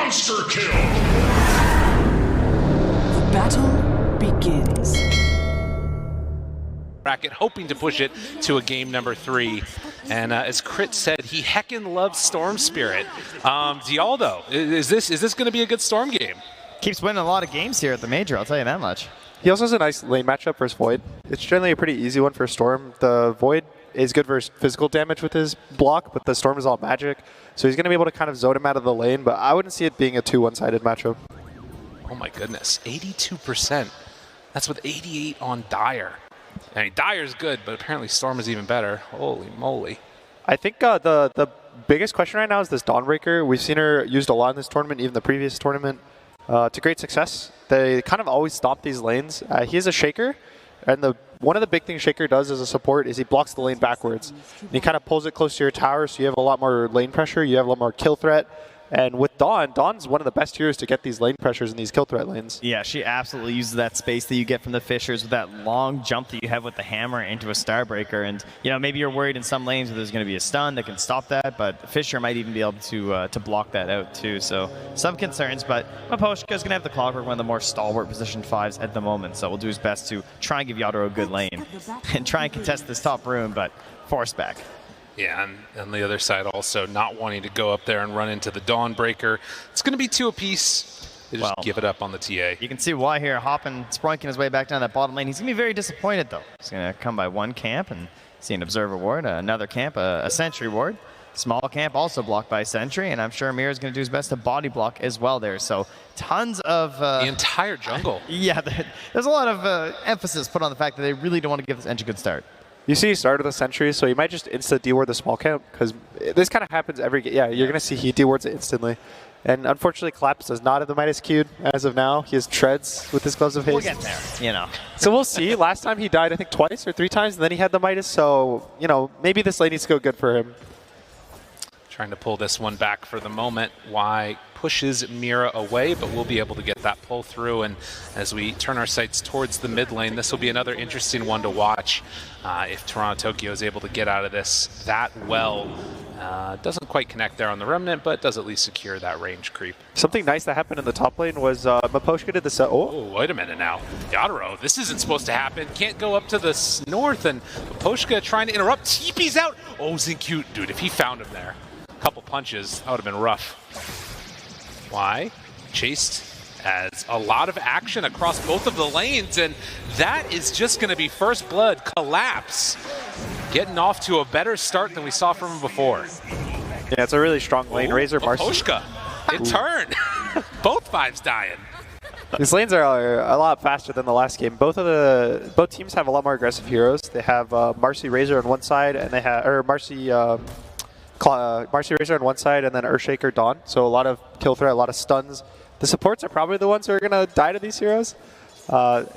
Monster kill! Battle begins. Bracket, hoping to push it to a game number 3. And as Crit said, he heckin' loves Storm Spirit. Dialdo, is this going to be a good Storm game? Keeps winning a lot of games here at the Major, I'll tell you that much. He also has a nice lane matchup versus Void. It's generally a pretty easy one for Storm. The Void is good versus physical damage with his block, but the Storm is all magic. So he's going to be able to kind of zone him out of the lane, but I wouldn't see it being a too one-sided matchup. Oh my goodness, 82%. That's with 88 on Dire. I mean, Dire's good, but apparently Storm is even better. Holy moly. I think the biggest question right now is this Dawnbreaker. We've seen her used a lot in this tournament, even the previous tournament, to great success. They kind of always stomp these lanes. He is a Shaker, and one of the big things Shaker does as a support is he blocks the lane backwards. And he kind of pulls it close to your tower, so you have a lot more lane pressure, you have a lot more kill threat. And with Dawn's one of the best heroes to get these lane pressures in these kill threat lanes. Yeah, she absolutely uses that space that you get from the Fishers with that long jump that you have with the hammer into a Starbreaker. And, you know, maybe you're worried in some lanes where there's going to be a stun that can stop that, but Fisher might even be able to block that out too. So some concerns, but Miposhka is going to have the Clockwork, one of the more stalwart position 5s at the moment. So we'll do his best to try and give Yadro a good lane and try and contest this top room, but forced back. Yeah, and on the other side also not wanting to go up there and run into the Dawnbreaker. It's going to be 2 apiece. They just give it up on the TA. You can see why here. Hopping, sproinking his way back down that bottom lane. He's going to be very disappointed, though. He's going to come by 1 camp and see an Observer Ward, another camp, a Sentry Ward. Small camp also blocked by Sentry, and I'm sure Amir is going to do his best to body block as well there. So tons of... the entire jungle. Yeah, there's a lot of emphasis put on the fact that they really don't want to give this engine a good start. You see he started with a Sentry, so you might just insta-deward the small camp, because this kind of happens every game. Yeah, you're going to see he dewards it instantly. And unfortunately, Collapse does not have the Midas queued as of now. He has treads with his Gloves of Haste. We'll get there, you know. So we'll see. Last time he died, I think, twice or 3 times, and then he had the Midas. So, you know, maybe this lane needs to go good for him. Trying to pull this one back for the moment. Y pushes Mira away, but we'll be able to get that pull through. And as we turn our sights towards the mid lane, this will be another interesting one to watch. If Toronto Tokyo is able to get out of this that well. Doesn't quite connect there on the Remnant, but does at least secure that range creep. Something nice that happened in the top lane was Miposhka did the set. Oh, wait a minute now. Yadro, this isn't supposed to happen. Can't go up to the north, and Miposhka trying to interrupt. TP's out. Oh, Zincute, dude, if he found him there. Couple punches, that would have been rough. Why? Chased as a lot of action across both of the lanes, and that is just going to be first blood. Collapse. Getting off to a better start than we saw from him before. Yeah, it's a really strong lane. Razor Marcy. Miposhka. It turned. Both 5s dying. These lanes are a lot faster than the last game. Both teams have a lot more aggressive heroes. They have Marcy Razor on one side, and they have Marcy Razor on one side, and then Earthshaker Dawn. So a lot of kill threat, a lot of stuns. The supports are probably the ones who are going to die to these heroes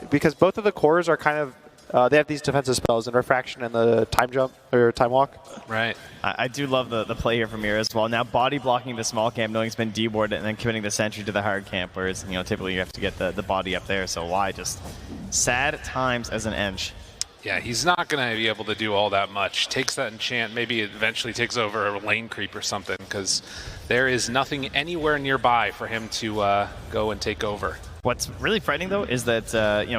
because both of the cores are kind of they have these defensive spells in Refraction and the Time Jump or Time Walk. Right. I do love the play here from Mira as well. Now body blocking the small camp, knowing it's been dewarded, and then committing the Sentry to the hard camp, whereas typically you have to get the body up there. So why just sad at times as an Ench. Yeah, he's not going to be able to do all that much. Takes that enchant, maybe it eventually takes over a lane creep or something, because there is nothing anywhere nearby for him to go and take over. What's really frightening, though, is that,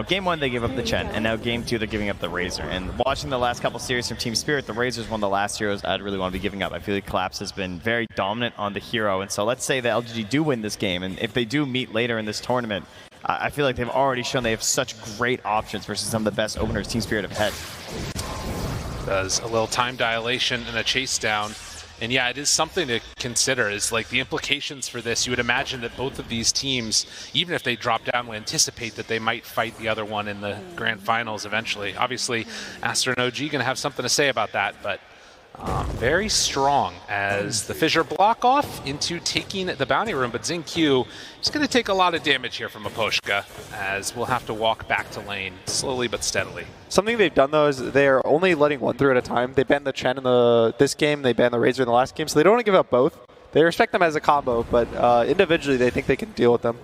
game 1 they gave up the Chen, and now game 2 they're giving up the Razor. And watching the last couple series from Team Spirit, the Razor's one of the last heroes I'd really want to be giving up. I feel like Collapse has been very dominant on the hero, and so let's say the LGD do win this game, and if they do meet later in this tournament, I feel like they've already shown they have such great options versus some of the best openers Team Spirit have had. Does a little time dilation and a chase down. And yeah, it is something to consider, is like the implications for this. You would imagine that both of these teams, even if they drop down, would anticipate that they might fight the other one in the grand finals eventually. Obviously, Astra and OG going to have something to say about that, but very strong as the Fissure block off into taking the bounty room, but Xingqiu is going to take a lot of damage here from Miposhka, as we'll have to walk back to lane slowly but steadily. Something they've done though is they're only letting one through at a time. They banned the Chen in this game, they banned the Razor in the last game, so they don't want to give up both. They respect them as a combo, but individually they think they can deal with them.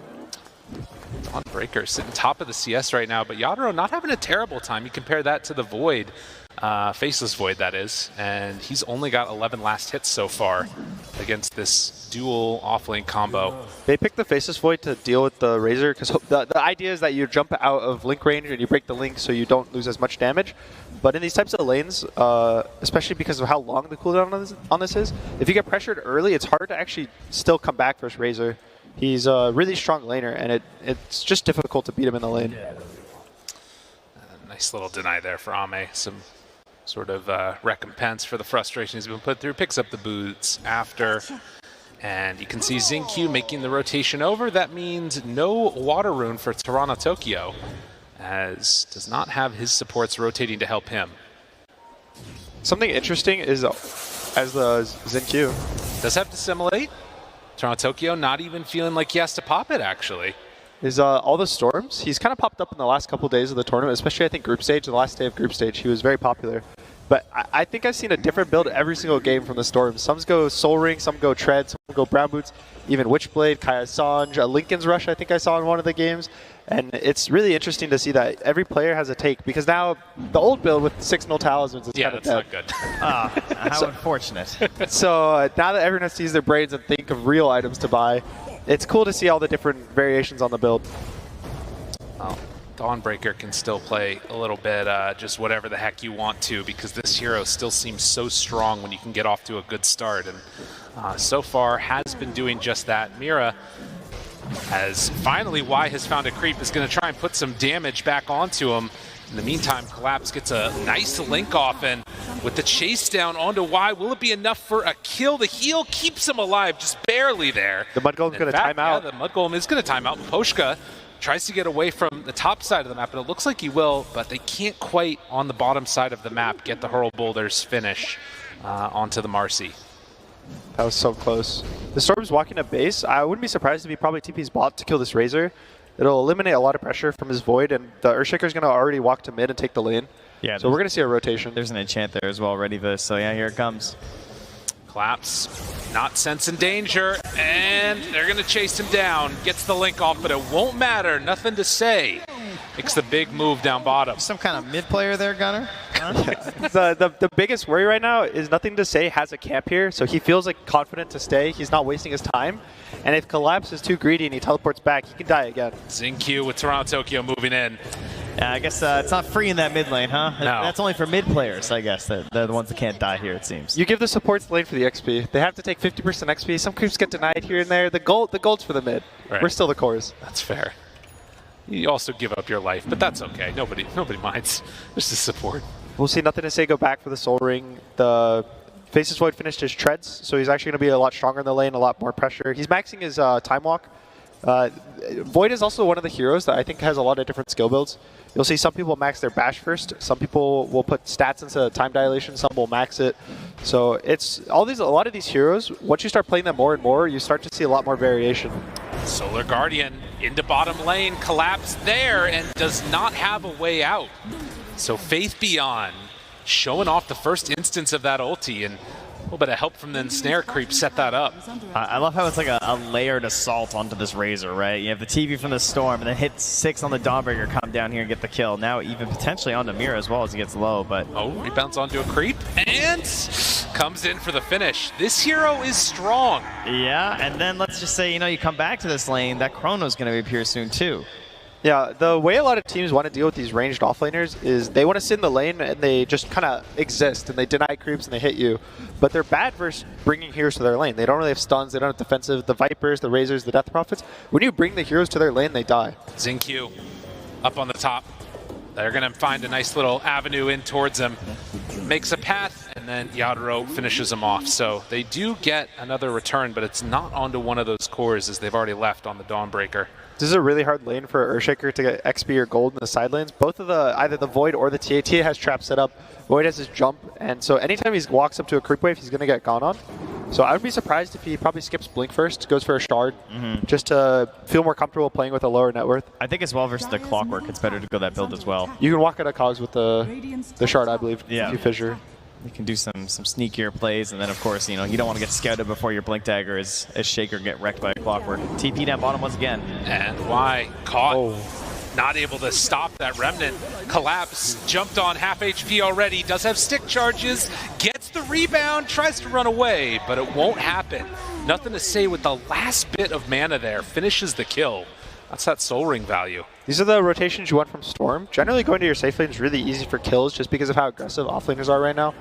Dawnbreaker sitting top of the CS right now, but Yadro not having a terrible time. You compare that to the Void. Faceless Void, that is, and he's only got 11 last hits so far against this dual off-lane combo. They picked the Faceless Void to deal with the Razor because the idea is that you jump out of link range and you break the link so you don't lose as much damage. But in these types of lanes, especially because of how long the cooldown on this is, if you get pressured early, it's hard to actually still come back versus Razor. He's a really strong laner, and it's just difficult to beat him in the lane. Nice little deny there for Ame. Some sort of recompense for the frustration he's been put through. Picks up the boots after. And you can see Xingqiu making the rotation over. That means no water rune for Toronto Tokyo, as does not have his supports rotating to help him. Something interesting is as the Xingqiu Does have to assimilate. Toronto Tokyo not even feeling like he has to pop it, actually. is all the storms. He's kind of popped up in the last couple days of the tournament, especially I think group stage. The last day of group stage, he was very popular. But I think I've seen a different build every single game from the Storms. Some go Soul Ring, some go Tread, some go Brown Boots, even Witchblade, Kaya Sanj, Lincoln's Rush I think I saw in one of the games. And it's really interesting to see that every player has a take, because now the old build with 6 null talismans is kind of dead. Yeah, that's not good. How unfortunate. So now that everyone has to use their brains and think of real items to buy, it's cool to see all the different variations on the build. Well, Dawnbreaker can still play a little bit just whatever the heck you want to, because this hero still seems so strong when you can get off to a good start, and so far has been doing just that. Mira, as finally Y has found a creep, is going to try and put some damage back onto him. In the meantime, Collapse gets a nice link off, and with the chase down onto Y, will it be enough for a kill? The heal keeps him alive, just barely there. The Mud Golem's going to time out. Yeah, the Mud Golem is going to time out. Poshka tries to get away from the top side of the map, and it looks like he will, but they can't quite, on the bottom side of the map, get the Hurl Boulders finish onto the Marcy. That was so close. The Storm's walking up base. I wouldn't be surprised if he probably TP's bot to kill this Razor. It'll eliminate a lot of pressure from his Void, and the Earthshaker's going to already walk to mid and take the lane. Yeah, so we're going to see a rotation. There's an enchant there as well, ready for this. So yeah, here it comes. Collapse, not sensing danger, and they're going to chase him down. Gets the link off, but it won't matter. Nothing to say. Makes the big move down bottom. Some kind of mid player there, Gunner? Huh? The biggest worry right now is Nothing to Say has a camp here, so he feels like confident to stay. He's not wasting his time. And if Collapse is too greedy and he teleports back, he can die again. Xingqiu with Toronto Tokyo moving in. Yeah, I guess it's not free in that mid lane, huh? No. That's only for mid players, I guess. They're the ones that can't die here, it seems. You give the supports the lane for the XP. They have to take 50% XP. Some creeps get denied here and there. The gold's for the mid. Right. We're still the cores. That's fair. You also give up your life, but that's okay. Nobody minds. Just the support. We'll see Nothing to Say go back for the Soul Ring. The Faceless Void finished his treads, so he's actually going to be a lot stronger in the lane, a lot more pressure. He's maxing his Time Walk. Void is also one of the heroes that I think has a lot of different skill builds. You'll see some people max their bash first. Some people will put stats into time dilation. Some will max it. So it's a lot of these heroes. Once you start playing them more and more, you start to see a lot more variation. Solar Guardian into bottom lane, Collapse there, and does not have a way out. So Faith Beyond showing off the first instance of that ulti, and a little bit of help from the Ensnare creep set that up. I love how it's like a layered assault onto this Razor, right? You have the TV from the Storm, and then hit 6 on the Dawnbreaker, come down here and get the kill. Now even potentially onto Mira as well as he gets low, but... Oh, rebounds onto a creep, and comes in for the finish. This hero is strong. Yeah, and then let's just say, you come back to this lane, that Chrono's going to appear soon too. Yeah, the way a lot of teams want to deal with these ranged offlaners is they want to sit in the lane and they just kind of exist and they deny creeps and they hit you. But they're bad versus bringing heroes to their lane. They don't really have stuns, they don't have defensive. The Vipers, the Razors, the Death Prophets, when you bring the heroes to their lane, they die. Xingqiu up on the top. They're going to find a nice little avenue in towards him. Makes a path, and then Yadro finishes him off. So they do get another return, but it's not onto one of those cores as they've already left on the Dawnbreaker. This is a really hard lane for Earthshaker to get XP or gold in the side lanes. Both of either the Void or the TA. TA has trap set up. Void has his jump, and so anytime he walks up to a creep wave, he's going to get gone on. So I would be surprised if he probably skips Blink first, goes for a Shard, just to feel more comfortable playing with a lower net worth. I think as well versus the Clockwork, it's better to go that build as well. You can walk out of Cogs with the Shard, I believe, yeah. if you fissure. You can do some sneakier plays, and then of course, you don't want to get scouted before your Blink Dagger as Shaker get wrecked by a Clockwork. TP down bottom once again. And Y caught. Oh. not able to stop that Remnant collapse. Jumped on half HP already, does have stick charges, gets the rebound, tries to run away, but it won't happen. Nothing to say with the last bit of mana there, finishes the kill. That's that Soul Ring value. These are the rotations you want from Storm. Generally going to your safe lane is really easy for kills just because of how aggressive offlaners are right now.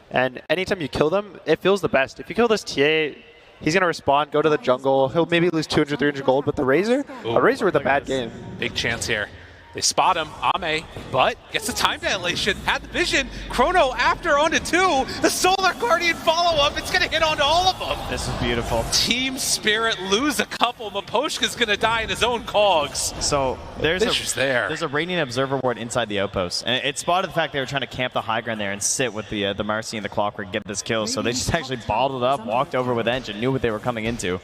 And anytime you kill them, it feels the best. If you kill this TA, he's going to respond, go to the jungle. He'll maybe lose 200, 300 gold, but the Razor, a Razor with a bad game. Big chance here. They spot him, Ame, but gets the time dilation, had the vision. Chrono after onto 2. The Solar Guardian follow-up, it's going to hit onto all of them. This is beautiful. Team Spirit lose a couple. Maposhka's going to die in his own cogs. So there's there's a Radiant Observer ward inside the outpost. And it spotted the fact they were trying to camp the high ground there and sit with the Marcy and the Clockwork, get this kill. So they just actually bottled up, walked over with Engine, knew what they were coming into.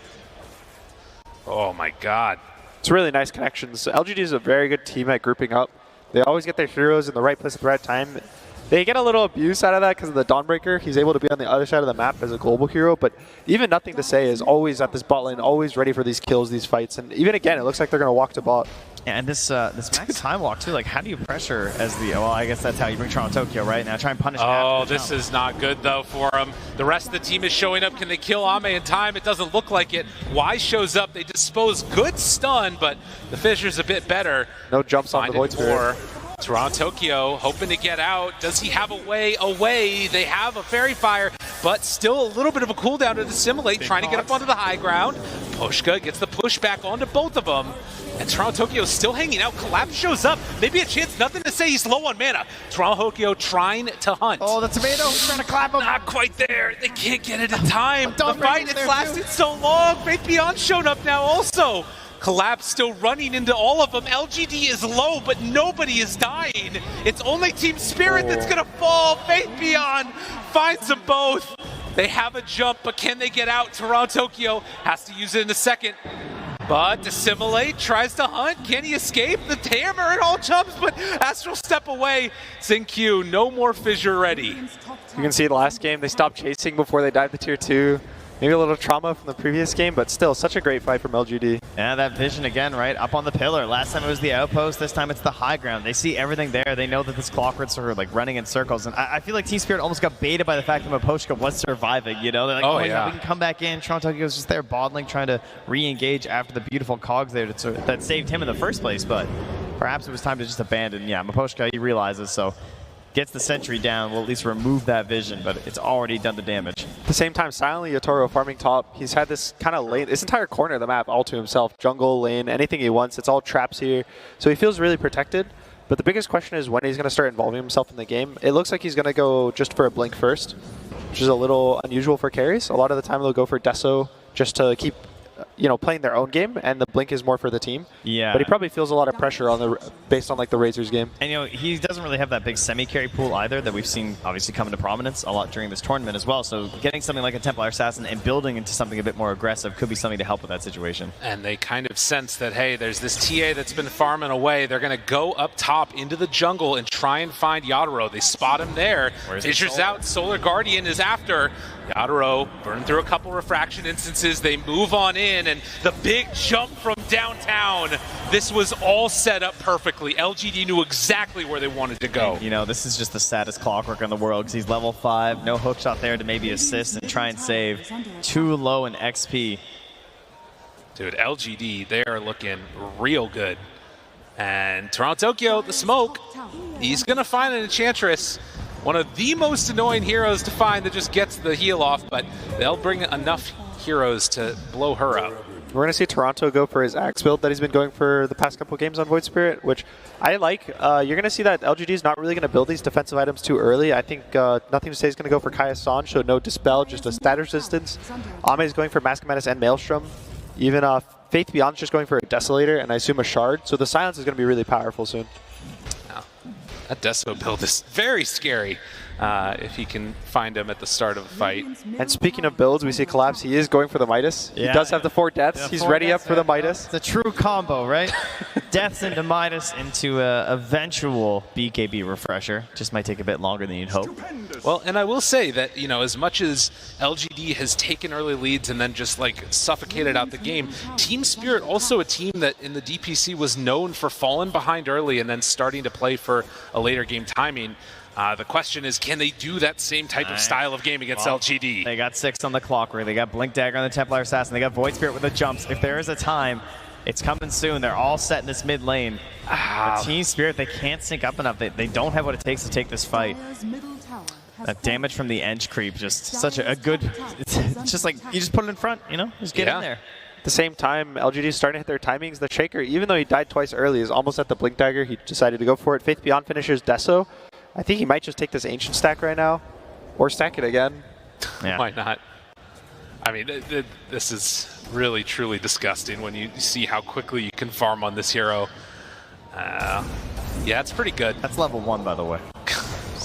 Oh my god. It's really nice connections. LGD is a very good team at grouping up. They always get their heroes in the right place at the right time. They get a little abuse out of that because of the Dawnbreaker. He's able to be on the other side of the map as a global hero, but even Nothing to Say is always at this bot lane, always ready for these kills, these fights. And even again, it looks like they're going to walk to bot. Yeah, and this max time walk too, like how do you pressure as the, well, I guess that's how you bring Toronto Tokyo, right? Now try and punish Oh, this is not good though for him. The rest of the team is showing up. Can they kill Ame in time? It doesn't look like it. Y shows up, they dispose, good stun, but the Fisher's a bit better. No jumps on the Void Spirit. Toronto Tokyo hoping to get out. Does he have a way away? They have a Fairy Fire, but still a little bit of a cooldown to assimilate, trying to get up onto the high ground. Pushka gets the push back onto both of them. And Toronto Tokyo is still hanging out. Collapse shows up. Maybe a chance. Nothing to say. He's low on mana. Toronto Tokyo trying to hunt. Oh, the tomato. He's trying to clap him. Not quite there. They can't get it in time. The fight has lasted too. so long. Faith Beyond shown up now also. Collapse still running into all of them. LGD is low, but nobody is dying. It's only Team Spirit that's going to fall. Faith Beyond finds them both. They have a jump, but can they get out? Toronto Tokyo has to use it in a second. But Assimilate tries to hunt. Can he escape? The hammer and all jumps, but Astral step away. Xingqiu, no more Fissure ready. You can see the last game, they stopped chasing before they dive to tier 2. Maybe a little trauma from the previous game, but still such a great fight from LGD. Yeah, that vision again, right? Up on the pillar. Last time it was the outpost, this time it's the high ground. They see everything there. They know that this Clockworks are like running in circles. And I feel like Team Spirit almost got baited by the fact that Maposhka was surviving, you know? They're like, oh yeah, we can come back in. Toronto Tokyo's just there bottling, trying to re-engage after the beautiful cogs there that saved him in the first place. But perhaps it was time to just abandon. Yeah, Maposhka, he realizes, so gets the sentry down, will at least remove that vision, but it's already done the damage. At the same time, silently, Yotaro farming top. He's had this kind of lane, this entire corner of the map all to himself. Jungle, lane, anything he wants. It's all traps here. So he feels really protected. But the biggest question is when he's going to start involving himself in the game. It looks like he's going to go just for a blink first, which is a little unusual for carries. A lot of the time they'll go for Deso just to keep playing their own game, and the blink is more for the team. Yeah. But he probably feels a lot of pressure on based on like the Razor's game. And he doesn't really have that big semi-carry pool either that we've seen obviously come into prominence a lot during this tournament as well. So getting something like a Templar Assassin and building into something a bit more aggressive could be something to help with that situation. And they kind of sense that, hey, there's this TA that's been farming away. They're going to go up top into the jungle and try and find Yatoro. They spot him there. Fissure's out. Solar Guardian is after. Yatoro burned through a couple refraction instances. They move on in, and the big jump from downtown. This was all set up perfectly. LGD knew exactly where they wanted to go. And, this is just the saddest Clockwork in the world because he's level 5, no hookshot there to maybe assist and try and save. Too low in XP. Dude, LGD, they are looking real good. And Toronto Tokyo, the smoke, he's going to find an Enchantress. One of the most annoying heroes to find that just gets the heal off, but they'll bring enough heroes to blow her up. We're going to see Toronto go for his Axe build that he's been going for the past couple games on Void Spirit, which I like. You're going to see that LGD is not really going to build these defensive items too early. I think Nothing to Say is going to go for Kaya San, so no Dispel, just a stat resistance. Ame is going for Mask of Madness and Maelstrom. Even Faith Beyond is just going for a Desolator, and I assume a Shard. So the Silence is going to be really powerful soon. That Deso build is very scary. if he can find him at the start of a fight. And speaking of builds, we see Collapse. He is going for the Midas. Yeah. He does have the 4 deaths. Yeah, He's 4 ready deaths, up for the yeah. Midas. It's a true combo, right? Deaths into Midas into a eventual BKB refresher. Just might take a bit longer than you'd hope. Well, and I will say that, you know, as much as LGD has taken early leads and then just like suffocated out the game, Team Spirit also a team that in the DPC was known for falling behind early and then starting to play for a later game timing. The question is, can they do that same type of style of game against LGD? They got 6 on the Clockwork. They got Blink Dagger on the Templar Assassin. They got Void Spirit with the jumps. If there is a time, it's coming soon. They're all set in this mid lane. The Team Spirit, they can't sync up enough. They don't have what it takes to take this fight. That damage from the edge creep, just such a good... It's just like, you just put it in front, you know? Just get in there. At the same time, LGD is starting to hit their timings. The Shaker, even though he died twice early, is almost at the Blink Dagger. He decided to go for it. Faith Beyond finishes Deso. I think he might just take this Ancient stack right now, or stack it again. Yeah. Why not? I mean, this is really, truly disgusting when you see how quickly you can farm on this hero. Yeah, it's pretty good. That's level 1, by the way.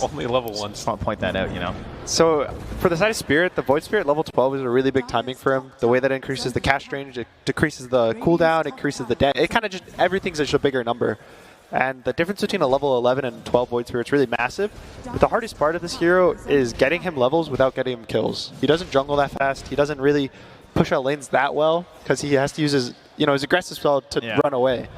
Only level 1. Just want to point that out, you know. So for the side of Spirit, the Void Spirit level 12 is a really big timing for him. The way that it increases the cast range, it decreases the cooldown, it increases the damage. It kind of just, everything's just a bigger number. And the difference between a level 11 and 12 Void Spirit is really massive. But the hardest part of this hero is getting him levels without getting him kills. He doesn't jungle that fast. He doesn't really push out lanes that well because he has to use his, his aggressive spell to run away.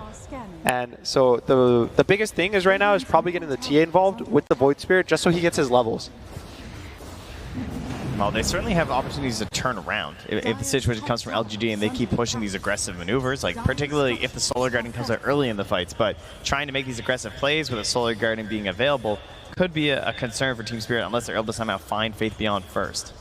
And so the biggest thing is right now is probably getting the TA involved with the Void Spirit just so he gets his levels. Well, they certainly have opportunities to turn around if the situation comes from LGD and they keep pushing these aggressive maneuvers, like particularly if the Solar Guardian comes out early in the fights. But trying to make these aggressive plays with a Solar Guardian being available could be a concern for Team Spirit unless they're able to somehow find Faith Beyond first.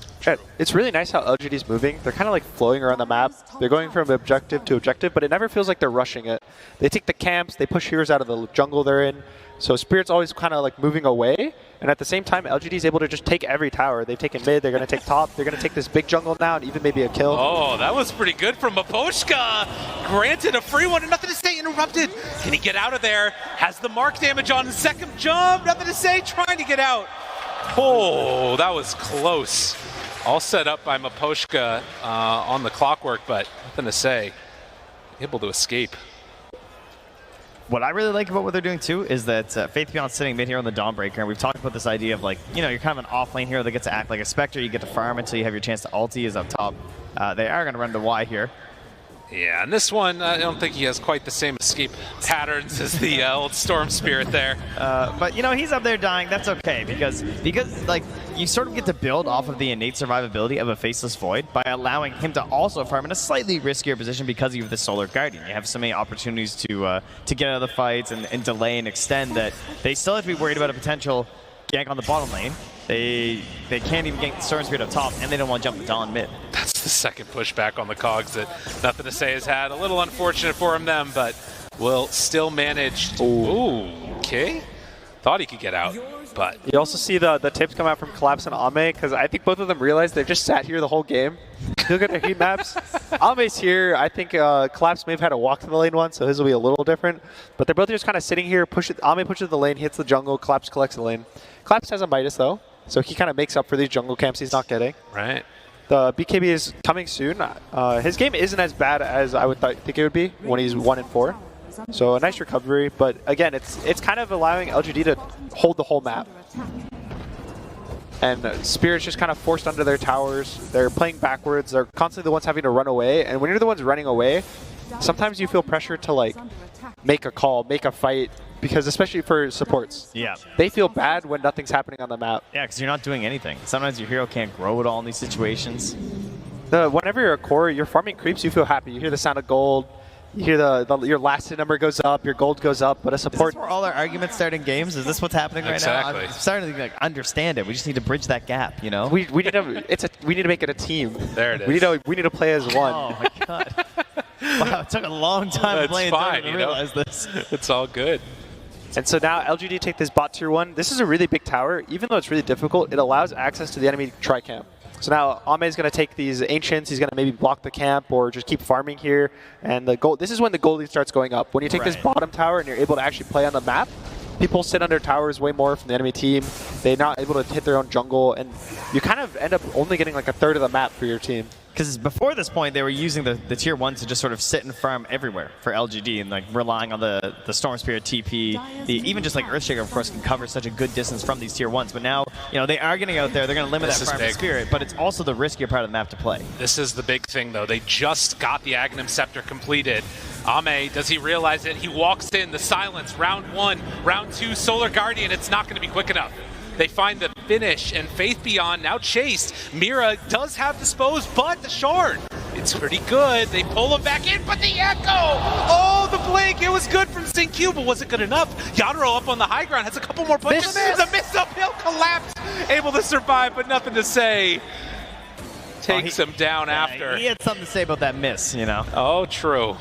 It's really nice how LGD's moving. They're kind of like flowing around the map. They're going from objective to objective, but it never feels like they're rushing it. They take the camps, they push heroes out of the jungle they're in. So Spirit's always kind of like moving away, and at the same time, LGD's able to just take every tower. They've taken mid, they're going to take top, they're going to take this big jungle now, and even maybe a kill. Oh, that was pretty good from Maposhka. Granted, a free one, and nothing to say, interrupted. Can he get out of there? Has the mark damage on the second jump, nothing to say, trying to get out. Oh, that was close. All set up by Maposhka on the Clockwork, but nothing to say. Able to escape. What I really like about what they're doing too is that Faith Beyond's sitting mid here on the Dawnbreaker, and we've talked about this idea of like, you're kind of an off-lane hero that gets to act like a Spectre. You get to farm until you have your chance to ulti is up top. They are going to run to Y here. Yeah, and this one, I don't think he has quite the same escape patterns as the old Storm Spirit there. But, he's up there dying. That's okay because like, you sort of get to build off of the innate survivability of a Faceless Void by allowing him to also farm in a slightly riskier position because you have the Solar Guardian. You have so many opportunities to get out of the fights and delay and extend that they still have to be worried about a potential gank on the bottom lane. They can't even gank the Storm Spirit up top, and they don't want to jump the Dawn mid. That's the second pushback on the Cogs that Nothing to Say has had. A little unfortunate for him, but will still manage. Ooh, okay. Thought he could get out, but... You also see the tips come out from Collapse and Ame, because I think both of them realize they've just sat here the whole game. Look at their heat maps. Ame's here. I think Collapse may have had to walk to the lane once, so his will be a little different. But they're both just kind of sitting here. Ame pushes the lane, hits the jungle, Collapse collects the lane. Collapse has a Midas, though, so he kind of makes up for these jungle camps he's not getting. Right. The BKB is coming soon. His game isn't as bad as I would think it would be when he's 1-4. So a nice recovery, but again, it's kind of allowing LGD to hold the whole map. And Spirit's just kind of forced under their towers. They're playing backwards. They're constantly the ones having to run away. And when you're the ones running away, sometimes you feel pressure to like make a call, make a fight, because especially for supports. Yeah. They feel bad when nothing's happening on the map. Yeah, because you're not doing anything. Sometimes your hero can't grow at all in these situations. Whenever you're a core, you're farming creeps, you feel happy. You hear the sound of gold. You hear your last number goes up, your gold goes up, but a support... Is this where all our arguments start in games? Is this what's happening right now? I'm starting to understand it. We just need to bridge that gap, We need to make it a team. There it is. We need to play as one. Oh my god. Wow, it took a long time playing to realize this. It's all good. And so now LGD take this bot tier 1. This is a really big tower. Even though it's really difficult, it allows access to the enemy tri-camp. So now Ame is going to take these Ancients. He's going to maybe block the camp or just keep farming here. And the gold. This is when the gold lead starts going up. When you take this bottom tower and you're able to actually play on the map, people sit under towers way more from the enemy team. They're not able to hit their own jungle, and you kind of end up only getting like a third of the map for your team. Because before this point, they were using the tier 1 to just sort of sit and farm everywhere for LGD and like relying on the Storm Spirit TP. Even just like Earthshaker, of course, can cover such a good distance from these tier 1s. But now, you know, they are getting out there. They're going to limit that farm to Spirit, but it's also the riskier part of the map to play. This is the big thing, though. They just got the Aghanim Scepter completed. Ame, does he realize it? He walks in, the silence, round 1, round 2, Solar Guardian. It's not going to be quick enough. They find the finish, and Faith Beyond now chased. Mira does have Dispose, but the shard, it's pretty good. They pull him back in, but the Echo! Oh, the blink! It was good from XinQ, but was it good enough? Yadro up on the high ground has a couple more punches. The miss uphill collapse, able to survive, but nothing to say. Takes him down after. He had something to say about that miss, you know. Oh, true.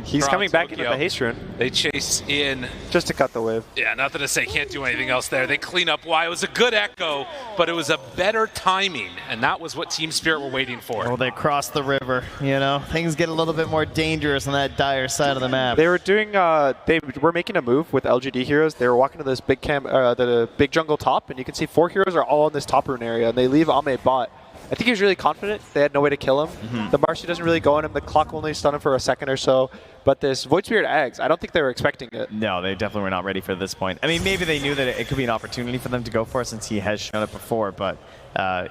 He's coming back in with the haste rune. They chase in. Just to cut the wave. Yeah, nothing to say. Can't do anything else there. They clean up why. It was a good echo, but it was a better timing, and that was what Team Spirit were waiting for. Well, they crossed the river, you know. Things get a little bit more dangerous on that dire side of the map. They were doing, they were making a move with LGD heroes. They were walking to this big the big jungle top, and you can see 4 heroes are all in this top rune area, and they leave Ame bot. I think he was really confident. They had no way to kill him. The Marcy doesn't really go on him. The clock only stun him for a second or so. But this Void Spirit Eggs, I don't think they were expecting it. No, they definitely were not ready for this point. I mean, maybe they knew that it could be an opportunity for them to go for it since he has shown it before. But,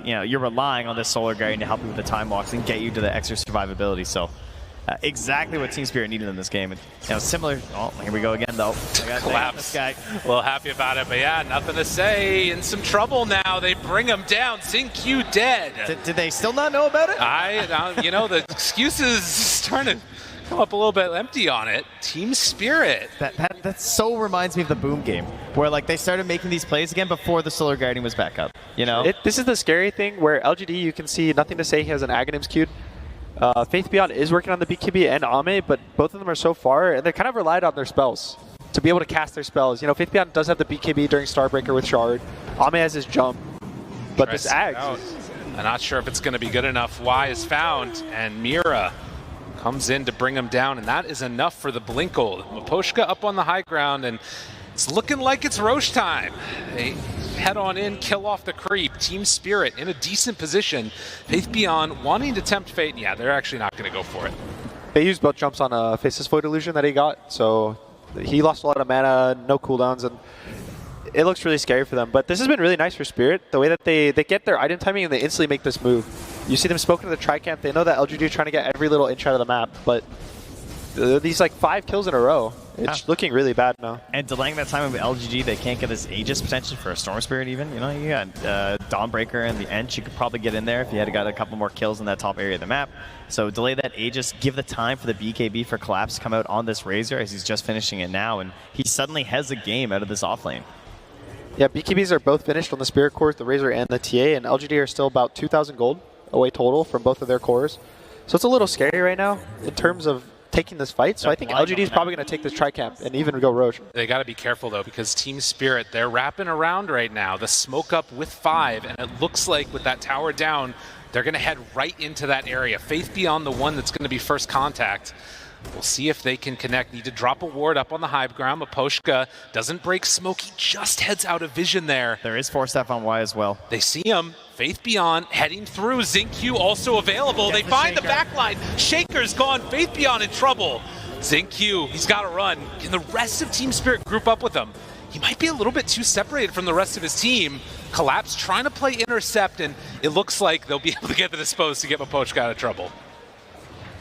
you know, you're relying on this Solar Guardian to help you with the time walks and get you to the extra survivability. So exactly what Team Spirit needed in this game. And, you know, similar. Oh, here we go again, though. Collapse. This guy. A little happy about it, but yeah, nothing to say. In some trouble now. They bring him down. XinQ dead. Did they still not know about it? You know, the excuses starting to come up a little bit empty on it. Team Spirit. That so reminds me of the Boom game, where like they started making these plays again before the Solar Guardian was back up. You know, this is the scary thing where LGD, you can see nothing to say. He has an Aghanim's queued. Faith Beyond is working on the BKB and Ame, but both of them are so far, and they kind of relied on their spells to be able to cast their spells. You know, Faith Beyond does have the BKB during Starbreaker with Shard. Ame has his jump, but this Ags. I'm not sure if it's going to be good enough. Y is found, and Mira comes in to bring him down, and that is enough for the Blinkle. Miposhka up on the high ground, and it's looking like it's Roche time. They head on in, kill off the creep. Team Spirit in a decent position. Faith Beyond wanting to tempt fate. Yeah, they're actually not going to go for it. They used both jumps on a Faceless Void Illusion that he got, so he lost a lot of mana, no cooldowns, and it looks really scary for them. But this has been really nice for Spirit, the way that they get their item timing and they instantly make this move. You see them spoken to the Tri-Camp. They know that LGD are trying to get every little inch out of the map, but these like 5 kills in a row. It's looking really bad now. And delaying that time with LGD, they can't get this Aegis potentially for a Storm Spirit even. You know, you got Dawnbreaker and the Ench. You could probably get in there if you had got a couple more kills in that top area of the map. So delay that Aegis, give the time for the BKB for Collapse to come out on this Razor as he's just finishing it now, and he suddenly has a game out of this offlane. Yeah, BKBs are both finished on the Spirit Core, the Razor, and the TA, and LGD are still about 2,000 gold away total from both of their cores. So it's a little scary right now in terms of taking this fight. So I think LGD is probably going to take this Tri-Camp and even go Roche. They got to be careful, though, because Team Spirit, they're wrapping around right now. The smoke up with 5, and it looks like with that tower down, they're going to head right into that area. Faith Beyond the one that's going to be first contact. We'll see if they can connect. Need to drop a ward up on the high ground. Miposhka doesn't break smoke. He just heads out of vision there. There is 4-step on Y as well. They see him. Faith Beyond heading through. XinQ also available. They find the backline. Shaker's gone. Faith Beyond in trouble. XinQ, he's got to run. Can the rest of Team Spirit group up with him? He might be a little bit too separated from the rest of his team. Collapse trying to play intercept, and it looks like they'll be able to get the Dispose to get Miposhka out of trouble.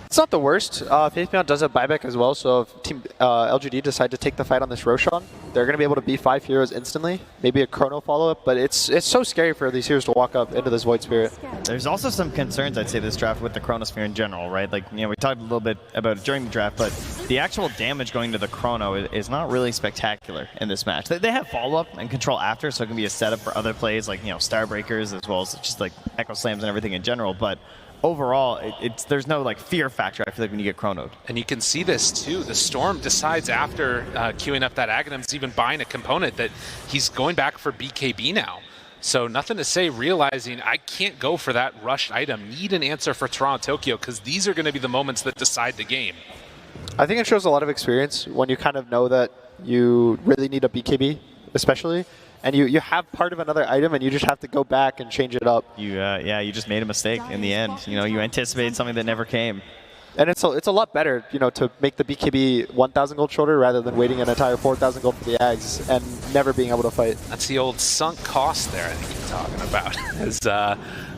It's not the worst. Faith Beyond does have buyback as well, so if Team LGD decide to take the fight on this Roshan, they're going to be able to be 5 heroes instantly. Maybe a Chrono follow-up, but it's so scary for these heroes to walk up into this Void Spirit. There's also some concerns, I'd say, this draft with the Chronosphere in general, right? Like, you know, we talked a little bit about it during the draft, but the actual damage going to the Chrono is not really spectacular in this match. They have follow-up and control after, so it can be a setup for other plays like, you know, Starbreakers as well as just like Echo Slams and everything in general, but overall, there's no like fear factor, I feel like, when you get chronoed. And you can see this too. The Storm decides after queuing up that Aghanim's even buying a component that he's going back for BKB now. So nothing to say, realizing I can't go for that rushed item. Need an answer for Toronto Tokyo, because these are going to be the moments that decide the game. I think it shows a lot of experience when you kind of know that you really need a BKB, especially. And you have part of another item, and you just have to go back and change it up. Yeah, you just made a mistake in the end. You know, you anticipated something that never came. And it's a lot better, you know, to make the BKB 1,000 gold shorter rather than waiting an entire 4,000 gold for the Ags and never being able to fight. That's the old sunk cost there, I think you're talking about. As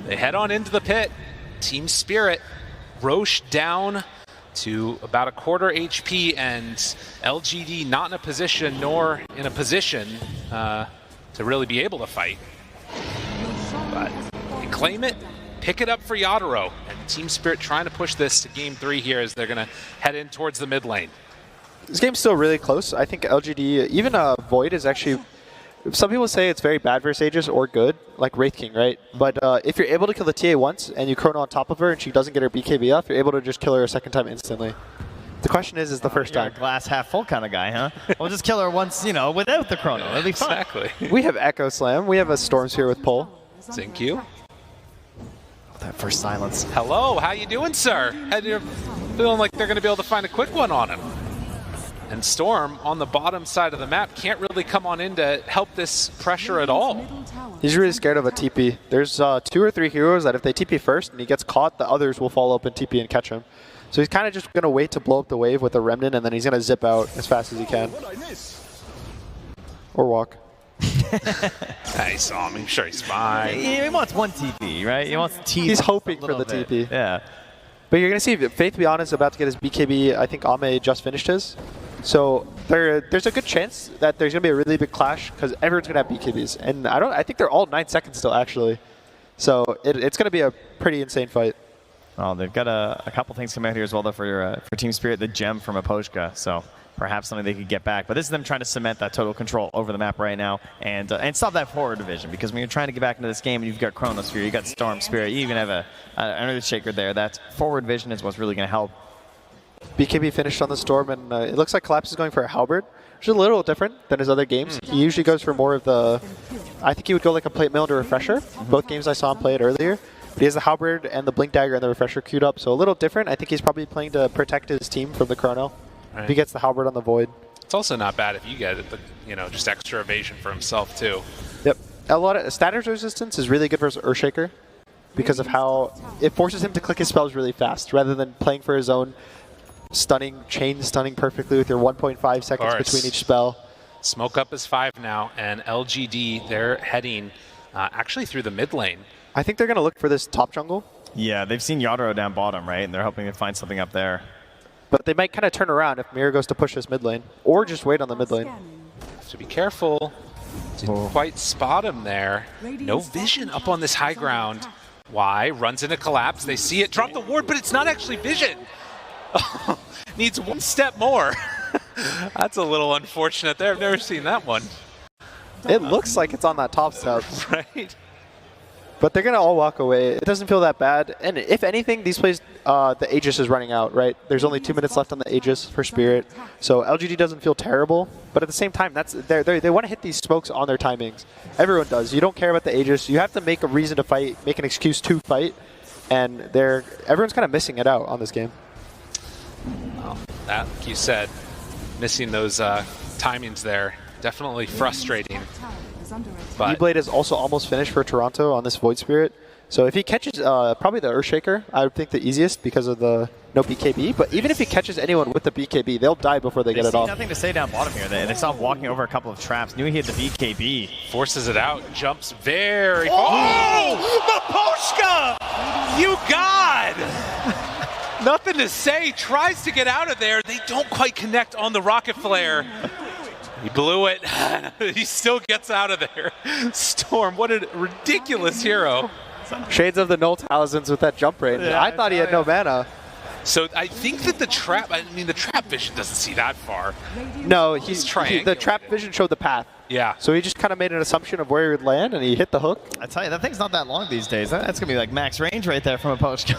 they head on into the pit, Team Spirit, Roche down to about a quarter HP, and LGD not in a position nor in a position to really be able to fight. But they claim it, pick it up for Yadaro, and Team Spirit trying to push this to game 3 here as they're going to head in towards the mid lane. This game's still really close. I think LGD, even Void is actually, some people say it's very bad versus Aegis or good, like Wraith King, right? But if you're able to kill the TA once and you chrono on top of her and she doesn't get her BKB off, you're able to just kill her a second time instantly. The question is the first time. You're a glass half full kind of guy, huh? We'll just kill her once, you know, without the chrono. It'll be fun. Exactly. We have Echo Slam. We have a Storm Sphere with Pull. Thank you. That first silence. Hello, how you doing, sir? You're feeling like they're going to be able to find a quick one on him. And Storm on the bottom side of the map can't really come on in to help this pressure at all. He's really scared of a TP. There's 2 or 3 heroes that if they TP first and he gets caught, the others will follow up and TP and catch him. So he's kind of just going to wait to blow up the wave with a Remnant, and then he's going to zip out as fast as he can. Or walk. I saw him. I'm sure he's fine. He wants one TP, right? He wants TP. He's hoping for the bit. TP. Yeah. But you're going to see Faith Beyond is about to get his BKB. I think Ame just finished his. So there's a good chance that there's going to be a really big clash because everyone's going to have BKBs. And I think they're all 9 seconds still, actually. So it's going to be a pretty insane fight. Oh, they've got a couple things coming out here as well, though, for Team Spirit, the gem from Aposhka. So perhaps something they could get back. But this is them trying to cement that total control over the map right now and stop that forward division. Because when you're trying to get back into this game and you've got Chronosphere, you've got Storm Spirit, you even have an Earthshaker there. That forward vision is what's really going to help. BKB finished on the Storm, and it looks like Collapse is going for a Halberd, which is a little different than his other games. He usually goes for more of the, I think he would go like a Plate Mail to Refresher. Both games I saw him play it earlier. But he has the Halberd and the Blink Dagger and the Refresher queued up, so a little different. I think he's probably playing to protect his team from the Chrono. Right. If he gets the Halberd on the Void. It's also not bad if you get it, but just extra evasion for himself too. Yep. A lot of status resistance is really good versus Earthshaker because of how it forces him to click his spells really fast rather than playing for his own chain stunning perfectly with your 1.5 seconds between each spell. Smoke up is 5 now, and LGD, they're heading actually through the mid lane. I think they're going to look for this top jungle. Yeah, they've seen Yadaro down bottom, right? And they're hoping to find something up there. But they might kind of turn around if Mira goes to push this mid lane, or just wait on the mid lane. Have to be careful. Didn't quite spot him there. No vision up on this high ground. Why? Runs into Collapse. They see it. Drop the ward, but it's not actually vision. Needs one step more. That's a little unfortunate there. I've never seen that one. It looks like it's on that top step. Right. But they're going to all walk away. It doesn't feel that bad. And if anything, these plays, the Aegis is running out, right? There's only 2 minutes left on the Aegis for Spirit. So LGD doesn't feel terrible. But at the same time, they want to hit these smokes on their timings. Everyone does. You don't care about the Aegis. You have to make a reason to fight, make an excuse to fight. And everyone's kind of missing it out on this game. Well, that, like you said, missing those timings there, definitely frustrating. But E-Blade is also almost finished for Toronto on this Void Spirit. So if he catches probably the Earthshaker, I would think the easiest because of the no BKB. But even if he catches anyone with the BKB, they'll die before they get it off. Nothing to say down bottom here. They saw him walking over a couple of traps. Knew he had the BKB. Forces it out. Jumps very far. Oh! Maposhka! You God! Nothing to say. Tries to get out of there. They don't quite connect on the rocket flare. He blew it. He still gets out of there. Storm, what a ridiculous hero. Shades of the Null Talismans with that jump range. Yeah, I thought he had no mana. So I think that the trap vision doesn't see that far. No, the trap vision showed the path. Yeah. So he just kind of made an assumption of where he would land, and he hit the hook. I tell you, that thing's not that long these days. That's going to be like max range right there from a post.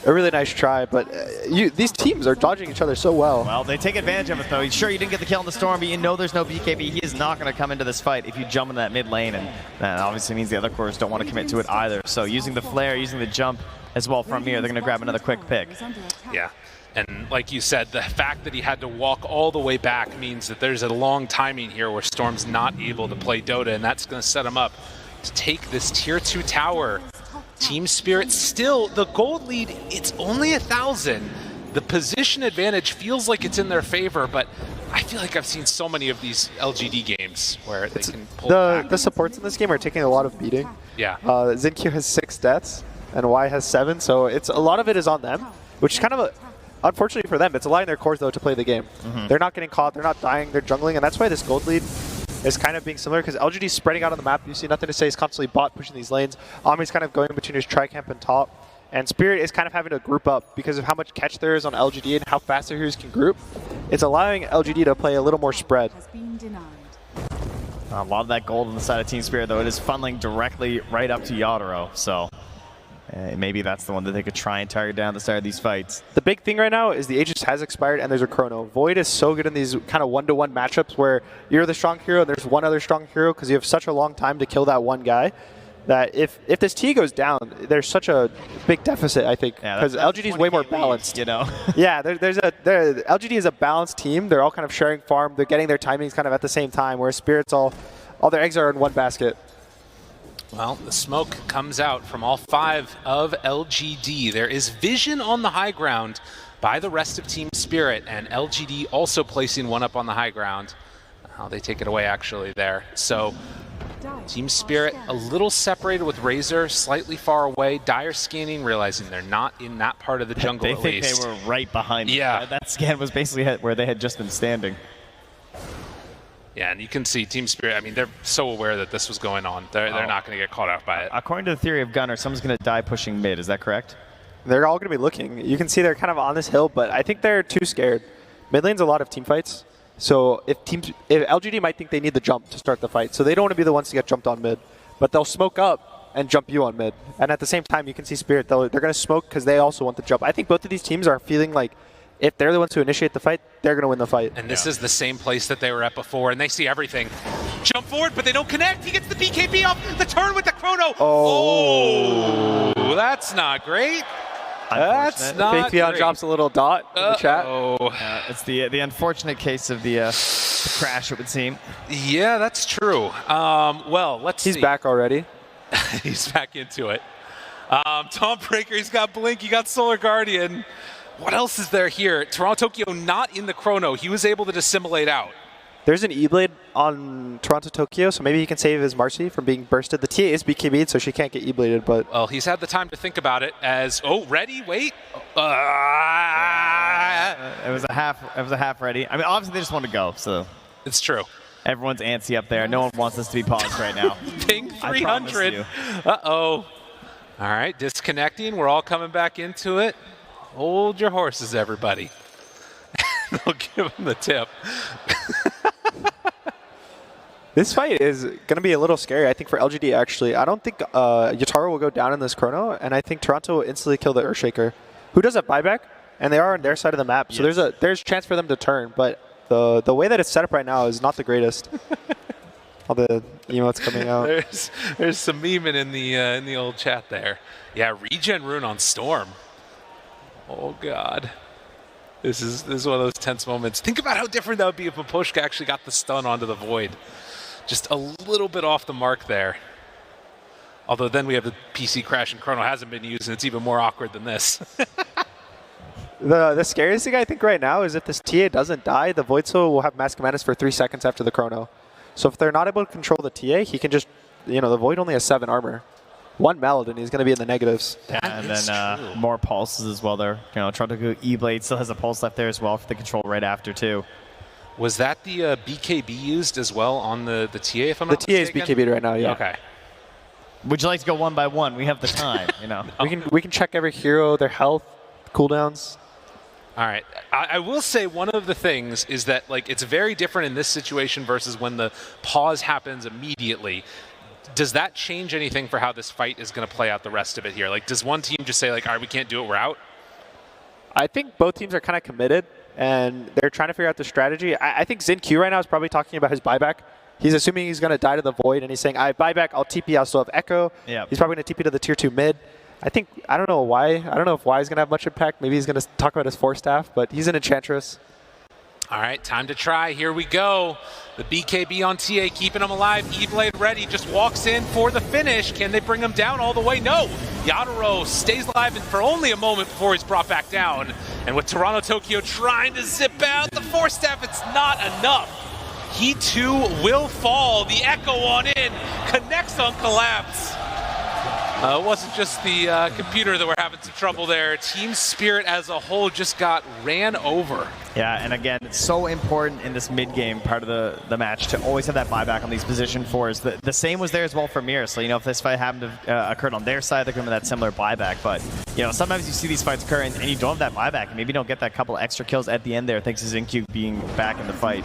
A really nice try, but these teams are dodging each other so well. Well, they take advantage of it, though. Sure, you didn't get the kill on the Storm, but you know there's no BKB. He is not going to come into this fight if you jump into that mid lane, and that obviously means the other cores don't want to commit to it either. So using the flare, using the jump, as well from here. They're going to grab another quick pick. Yeah. And like you said, the fact that he had to walk all the way back means that there's a long timing here where Storm's not able to play Dota, and that's going to set him up to take this Tier 2 tower. Team Spirit still, the gold lead, it's only 1,000. The position advantage feels like it's in their favor, but I feel like I've seen so many of these LGD games where they can pull back. The supports in this game are taking a lot of beating. Yeah. Zinq has 6 deaths, and Y has 7, so it's a lot of it is on them, which is kind of unfortunately for them, it's allowing their cores, though, to play the game. They're not getting caught, they're not dying, they're jungling, and that's why this gold lead is kind of being similar, because LGD is spreading out on the map. You see Nothing to Say is constantly bot pushing these lanes. Omni's kind of going between his tri-camp and top. And Spirit is kind of having to group up because of how much catch there is on LGD and how fast their heroes can group. It's allowing LGD to play a little more spread. A lot of that gold on the side of Team Spirit, though, it is funneling directly right up to Yadoro. So maybe that's the one that they could try and target down at the start of these fights. The big thing right now is the Aegis has expired and there's a Chrono. Void is so good in these kind of one-to-one matchups where you're the strong hero and there's one other strong hero because you have such a long time to kill that one guy. That if this T goes down, there's such a big deficit, I think, because LGD is way more balanced. You know. Yeah, LGD is a balanced team. They're all kind of sharing farm. They're getting their timings kind of at the same time, whereas Spirit's all their eggs are in one basket. Well, the smoke comes out from all 5 of LGD. There is vision on the high ground by the rest of Team Spirit, and LGD also placing one up on the high ground. They take it away, actually, there. So Team Spirit a little separated with Razor, slightly far away. Dire scanning, realizing they're not in that part of the jungle at least. They think they were right behind them. Yeah. That scan was basically where they had just been standing. Yeah, and you can see Team Spirit, I mean, they're so aware that this was going on. They're not going to get caught out by it. According to the theory of Gunner, someone's going to die pushing mid. Is that correct? They're all going to be looking. You can see they're kind of on this hill, but I think they're too scared. Mid lane's a lot of team fights. So if LGD might think they need the jump to start the fight, so they don't want to be the ones to get jumped on mid. But they'll smoke up and jump you on mid. And at the same time, you can see Spirit, they're going to smoke because they also want the jump. I think both of these teams are feeling like if they're the ones who initiate the fight, they're going to win the fight. And this is the same place that they were at before, and they see everything. Jump forward, but they don't connect. He gets the BKB off the turn with the Chrono. Oh, that's not great. That's not Fake drops a little dot in the chat. It's the unfortunate case of the crash, it would seem. Yeah, that's true. Well, let's see. He's back already. He's back into it. Tom Breaker, he's got Blink, he got Solar Guardian. What else is there here? Toronto Tokyo not in the Chrono. He was able to dissimulate out. There's an E-Blade on Toronto Tokyo, so maybe he can save his Marcy from being bursted. The TA is BKB'd, so she can't get E-Bladed, but... Well, he's had the time to think about it as... Oh, ready? Wait. It was a half ready. I mean, obviously they just want to go, so... It's true. Everyone's antsy up there. No one wants this to be paused right now. Ping 300. Uh-oh. All right, disconnecting. We're all coming back into it. Hold your horses, everybody. They'll give him the tip. This fight is going to be a little scary, I think, for LGD, actually. I don't think Yataro will go down in this Chrono, and I think Toronto will instantly kill the Earthshaker, who does have buyback, and they are on their side of the map, so there's a chance for them to turn, but the way that it's set up right now is not the greatest. All the emotes coming out. There's some memeing in the old chat there. Yeah, regen rune on Storm. Oh, God. This is one of those tense moments. Think about how different that would be if Maposhka actually got the stun onto the Void. Just a little bit off the mark there. Although then we have the PC crash and Chrono hasn't been used, and it's even more awkward than this. The scariest thing I think right now is if this TA doesn't die, the Void Soul will have Mask of Madness for 3 seconds after the Chrono. So if they're not able to control the TA, he can just, the Void only has 7 armor. 1 meld, and he's going to be in the negatives. Yeah, and then more pulses as well there. Toronto E-Blade still has a pulse left there as well for the control right after, too. Was that the BKB used as well on the TA, if I'm not mistaken? The TA is BKB'd right now, yeah. Okay. Would you like to go one by one? We have the time, We can check every hero, their health, cooldowns. All right. I will say one of the things is that it's very different in this situation versus when the pause happens immediately. Does that change anything for how this fight is going to play out the rest of it here? Does one team just say, all right, we can't do it, we're out? I think both teams are kind of committed, and they're trying to figure out the strategy. I think Zinq right now is probably talking about his buyback. He's assuming he's going to die to the Void, and he's saying, I have buyback, I'll TP, I'll still have Echo. Yep. He's probably going to TP to the tier 2 mid. I don't know why. I don't know if Y is going to have much impact. Maybe he's going to talk about his 4 staff, but he's an Enchantress. All right, time to try. Here we go. The BKB on TA keeping him alive. E-Blade ready, just walks in for the finish. Can they bring him down all the way? No. Yadaro stays alive and for only a moment before he's brought back down. And with Toronto Tokyo trying to zip out the 4 staff, it's not enough. He too will fall. The Echo on in, connects on Collapse. It wasn't just the computer that we're having some trouble there. Team Spirit as a whole just got ran over. Yeah, and again, it's so important in this mid-game part of the match to always have that buyback on these position 4s. The same was there as well for Mira, so if this fight happened to have occurred on their side, they're going to have that similar buyback. But sometimes you see these fights occur and you don't have that buyback, and maybe you don't get that couple extra kills at the end there thanks to Zincu being back in the fight.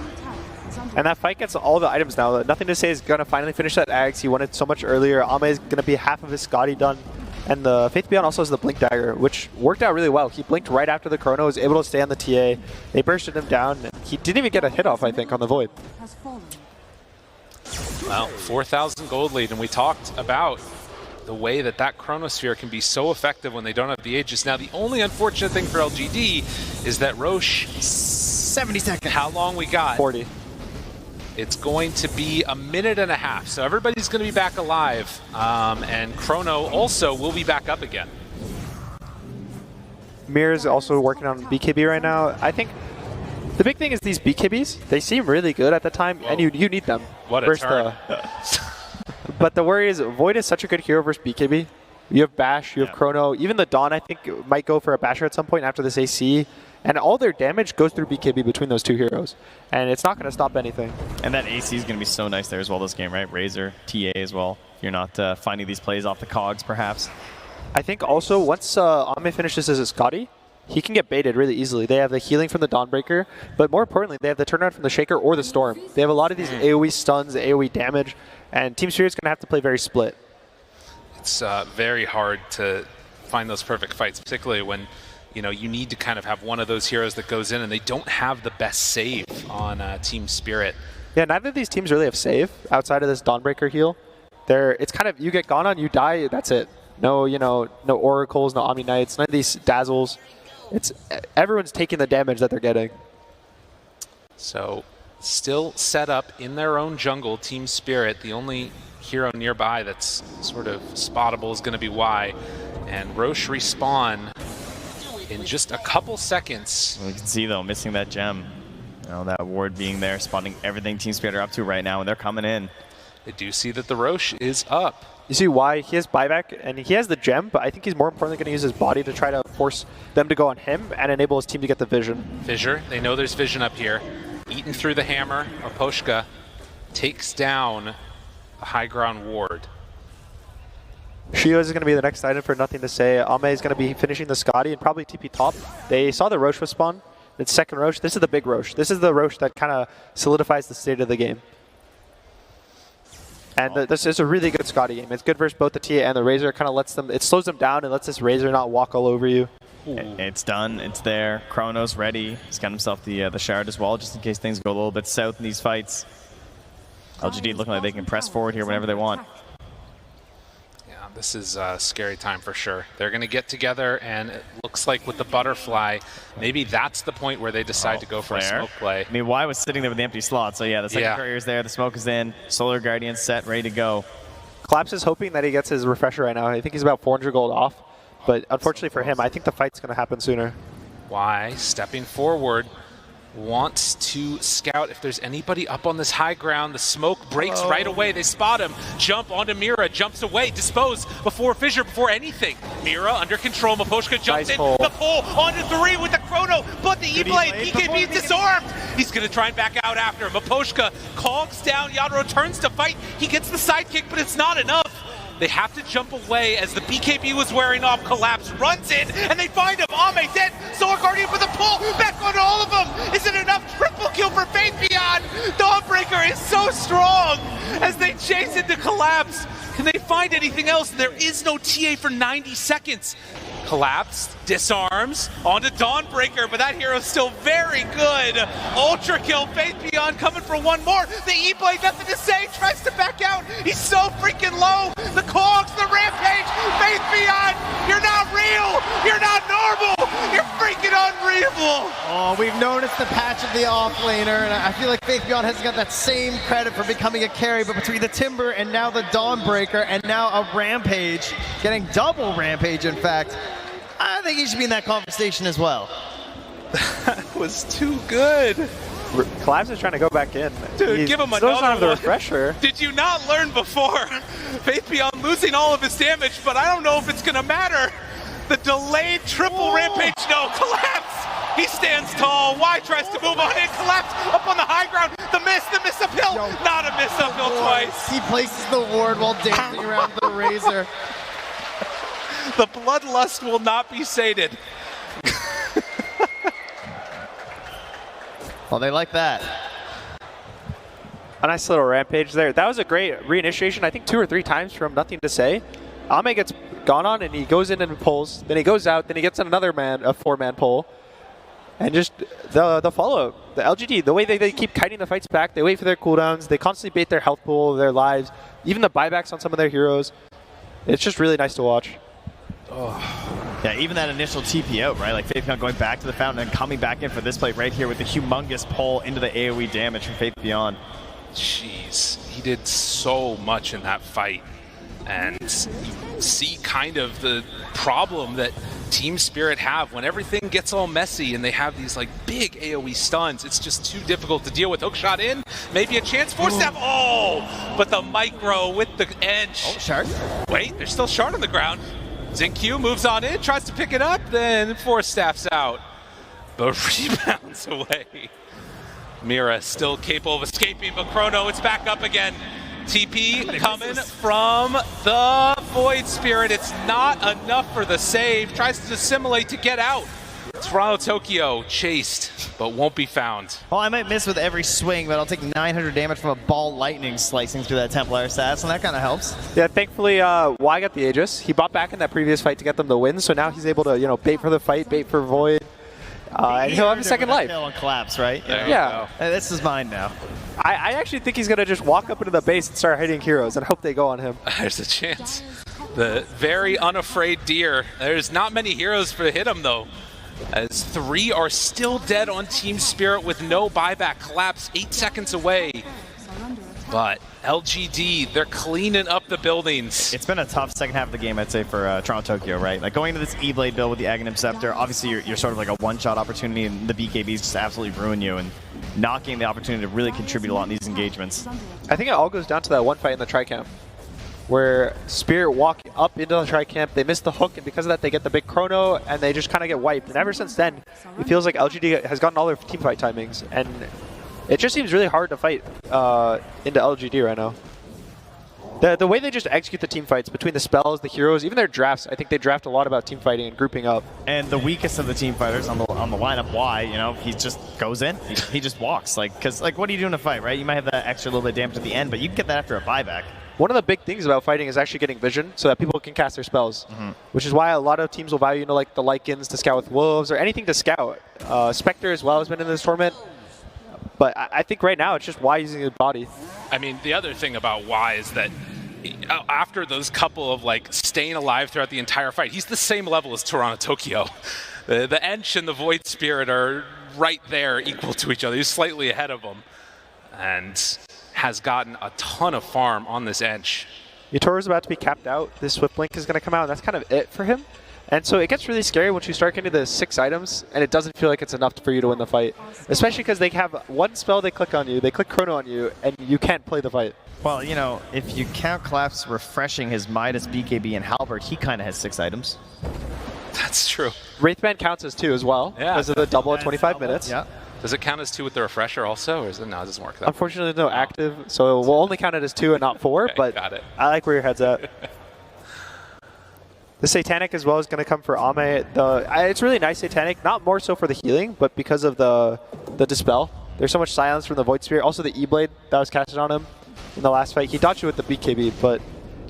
And that fight gets all the items now. Nothing to say is going to finally finish that Axe. He won it so much earlier. Ame is going to be half of his Scotty done. And the Faith Beyond also has the Blink Dagger, which worked out really well. He blinked right after the Chrono, was able to stay on the TA. They bursted him down. He didn't even get a hit off, I think, on the Void. Well, 4,000 gold lead, and we talked about the way that Chronosphere can be so effective when they don't have the Aegis. Now, the only unfortunate thing for LGD is that Roche... 70 seconds. How long we got? 40. It's going to be a minute and a half, so everybody's going to be back alive, and Chrono also will be back up again. Mir's also working on BKB right now. I think the big thing is these BKBs, they seem really good at the time, and you need them. What a turn. But the worry is, Void is such a good hero versus BKB. You have Bash, you have Chrono, even the Dawn I think might go for a Basher at some point after this AC. And all their damage goes through BKB between those 2 heroes. And it's not going to stop anything. And that AC is going to be so nice there as well this game, right? Razor, TA as well. If you're not finding these plays off the cogs, perhaps. I think also once Ame finishes as a Scotty, he can get baited really easily. They have the healing from the Dawnbreaker, but more importantly, they have the turnaround from the Shaker or the Storm. They have a lot of these AoE stuns, AoE damage, and Team Spirit's going to have to play very split. It's very hard to find those perfect fights, particularly when you need to kind of have one of those heroes that goes in, and they don't have the best save on Team Spirit. Yeah, neither of these teams really have save outside of this Dawnbreaker heal. It's kind of, you get gone on, you die, that's it. No, no Oracles, no Omni Knights, none of these Dazzles. Everyone's taking the damage that they're getting. So, still set up in their own jungle, Team Spirit. The only hero nearby that's sort of spottable is going to be Y. And Roche respawn in just a couple seconds. Well, you can see, though, missing that gem. That ward being there, spotting everything Team Spirit are up to right now, and they're coming in. I do see that the Roche is up. You see why he has buyback, and he has the gem, but I think he's more importantly going to use his body to try to force them to go on him and enable his team to get the vision. Fissure, they know there's vision up here. Eaten through the hammer, Oposhka takes down the high ground ward. Shio is going to be the next item for nothing to say. Ame is going to be finishing the Scotty and probably TP top. They saw the Roche was spawn. It's second Roche. This is the big Roche. This is the Roche that kind of solidifies the state of the game. And this is a really good Scotty game. It's good versus both the TA and the Razor. It kind of lets them, it slows them down and lets this Razor not walk all over you. It's done. It's there. Chrono's ready. He's got himself the shard as well, just in case things go a little bit south in these fights. LGD looking like they can press forward here whenever they want. This is a scary time for sure. They're going to get together, and it looks like with the butterfly, maybe that's the point where they decide to go for a smoke play. I mean, Y was sitting there with the empty slot, so yeah, the second courier's there, the smoke is in, Solar Guardian set, ready to go. Collapse is hoping that he gets his refresher right now. I think he's about 400 gold off, but unfortunately for him, I think the fight's going to happen sooner. Y stepping forward, wants to scout if there's anybody up on this high ground. The smoke breaks right away. They spot him. Jump onto Mira. Jumps away. Dispose before Fissure, before anything. Mira under control. Maposhka jumps in. The pull onto 3 with the Chrono, but the E-Blade. BKB is disarmed. He's going to try and back out after him. Maposhka conks down. Yadro turns to fight. He gets the sidekick, but it's not enough. They have to jump away as the BKB was wearing off. Collapse runs in, and they find him. Ame dead. Solar Guardian for the pull. Back onto all of them. Is it enough? Triple kill for Faith Beyond. Dawnbreaker is so strong as they chase into Collapse. Can they find anything else? There is no TA for 90 seconds. Collapsed. Disarms onto Dawnbreaker, but that hero's still very good. Ultra kill, Faith Beyond coming for one more. The E-Blade, nothing to say, tries to back out. He's so freaking low. The Cogs, the Rampage, Faith Beyond, you're not real. You're not normal. You're freaking unreal. Oh, we've noticed the patch of the offlaner, and I feel like Faith Beyond hasn't got that same credit for becoming a carry, but between the Timber and now the Dawnbreaker and now a Rampage, getting double Rampage, in fact, I think he should be in that conversation as well. That was too good. Collapse is trying to go back in. Dude, give him still doesn't another have the one. refresher. Did you not learn before? Faith Beyond losing all of his damage, but I don't know if it's going to matter. The delayed triple Rampage, no, Collapse. He stands tall. Y tries to move on in. Collapse up on the high ground. The miss uphill. Not a miss uphill twice. He places the ward while dancing around the Razor. The bloodlust will not be sated. Well, they like that. A nice little Rampage there. That was a great reinitiation. I think 2 or 3 times from nothing to say. Ame gets gone on and he goes in and pulls. Then he goes out. Then he gets another man, a 4-man pull. And just the follow-up. The LGD, the way they keep kiting the fights back, they wait for their cooldowns. They constantly bait their health pool, their lives, even the buybacks on some of their heroes. It's just really nice to watch. Oh. Yeah, even that initial TP out, right? Like Faith Beyond going back to the fountain and coming back in for this play right here with the humongous pull into the AoE damage from Faith Beyond. Jeez, he did so much in that fight. And you see kind of the problem that Team Spirit have when everything gets all messy and they have these like big AoE stuns. It's just too difficult to deal with. Hookshot in, maybe a chance for step. Oh, but the micro with the edge. Oh, Shard. Wait, there's still Shard on the ground. Zinq moves on in, tries to pick it up, then 4 staffs out, but rebounds away. Mira still capable of escaping, but Chrono, it's back up again. TP coming from the Void Spirit. It's not enough for the save. Tries to assimilate to get out. Toronto Tokyo chased, but won't be found. Well, I might miss with every swing, but I'll take 900 damage from a ball lightning slicing through that Templar assassin, and that kind of helps. Yeah, thankfully, Y got the Aegis. He bought back in that previous fight to get them the win, so now he's able to, bait for the fight, bait for Void, and he'll have a second life. Kill and collapse, right? Yeah. This is mine now. I actually think he's going to just walk up into the base and start hitting heroes and hope they go on him. There's a chance. The very unafraid deer. There's not many heroes to hit him, though, as 3 are still dead on Team Spirit with no buyback. Collapse 8 seconds away. But LGD, they're cleaning up the buildings. It's been a tough second half of the game, I'd say, for Toronto Tokyo, right? Like going into this E-Blade build with the Aghanim Scepter, obviously you're sort of like a one-shot opportunity, and the BKBs just absolutely ruin you, and not getting the opportunity to really contribute a lot in these engagements. I think it all goes down to that one fight in the Tri-Camp, where Spirit walk up into the Tri-Camp, they miss the hook, and because of that they get the big Chrono, and they just kind of get wiped. And ever since then, it feels like LGD has gotten all their team fight timings, and it just seems really hard to fight into LGD right now. The way they just execute the team fights between the spells, the heroes, even their drafts, I think they draft a lot about team fighting and grouping up. And the weakest of the team fighters on the lineup, Y, he just goes in, he just walks, because what do you do in a fight, right? You might have that extra little bit of damage at the end, but you can get that after a buyback. One of the big things about fighting is actually getting vision so that people can cast their spells, which is why a lot of teams will value, like the Lycans to scout with Wolves or anything to scout. Spectre as well has been in this tournament. But I think right now it's just Y using his body. I mean, the other thing about Y is that after those couple of staying alive throughout the entire fight, he's the same level as Toronto Tokyo. The Ench and the Void Spirit are right there, equal to each other. He's slightly ahead of them, and has gotten a ton of farm on this Ench. Yatoro's about to be capped out. This Swift Blink is going to come out, and that's kind of it for him. And so it gets really scary once you start getting to the 6 items, and it doesn't feel like it's enough for you to win the fight. Especially because they have one spell they click on you, they click Chrono on you, and you can't play the fight. Well, if you count Collapse refreshing his Midas, BKB, and Halberd, he kind of has 6 items. That's true. Wraithband counts as 2 as well, because of the double at 25 minutes. Yeah. Does it count as 2 with the refresher also, or is it, no, it doesn't work that Unfortunately, no active, so we'll only count it as 2 and not 4, okay, but got it. I like where your head's at. The Satanic as well is going to come for Ame. It's really nice Satanic, not more so for the healing, but because of the Dispel. There's so much silence from the Void Spirit. Also the E-Blade that was casted on him in the last fight. He dodged it with the BKB, but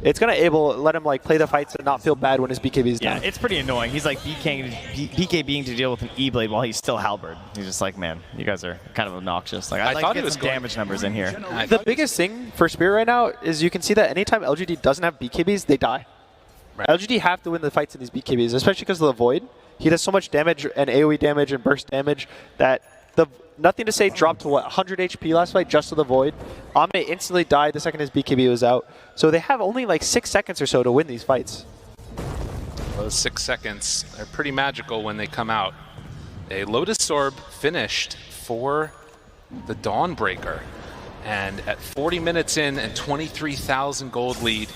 it's going to let him like play the fights and not feel bad when his BKB is down. Yeah, it's pretty annoying. He's like BKBing to deal with an E-Blade while he's still halberd. He's just like, man, you guys are kind of obnoxious. Like, I'd like to get some damage numbers in here. The biggest thing for Spirit right now is you can see that anytime LGD doesn't have BKBs, they die. Right. LGD have to win the fights in these BKBs, especially because of the Void. He does so much damage and AoE damage and burst damage that the Nothing to Say dropped to, what, 100 HP last fight just to the Void. Ame instantly died the second his BKB was out. So they have only like 6 seconds or so to win these fights. Those 6 seconds are pretty magical when they come out. A Lotus Orb finished for the Dawnbreaker. And at 40 minutes in and 23,000 gold lead,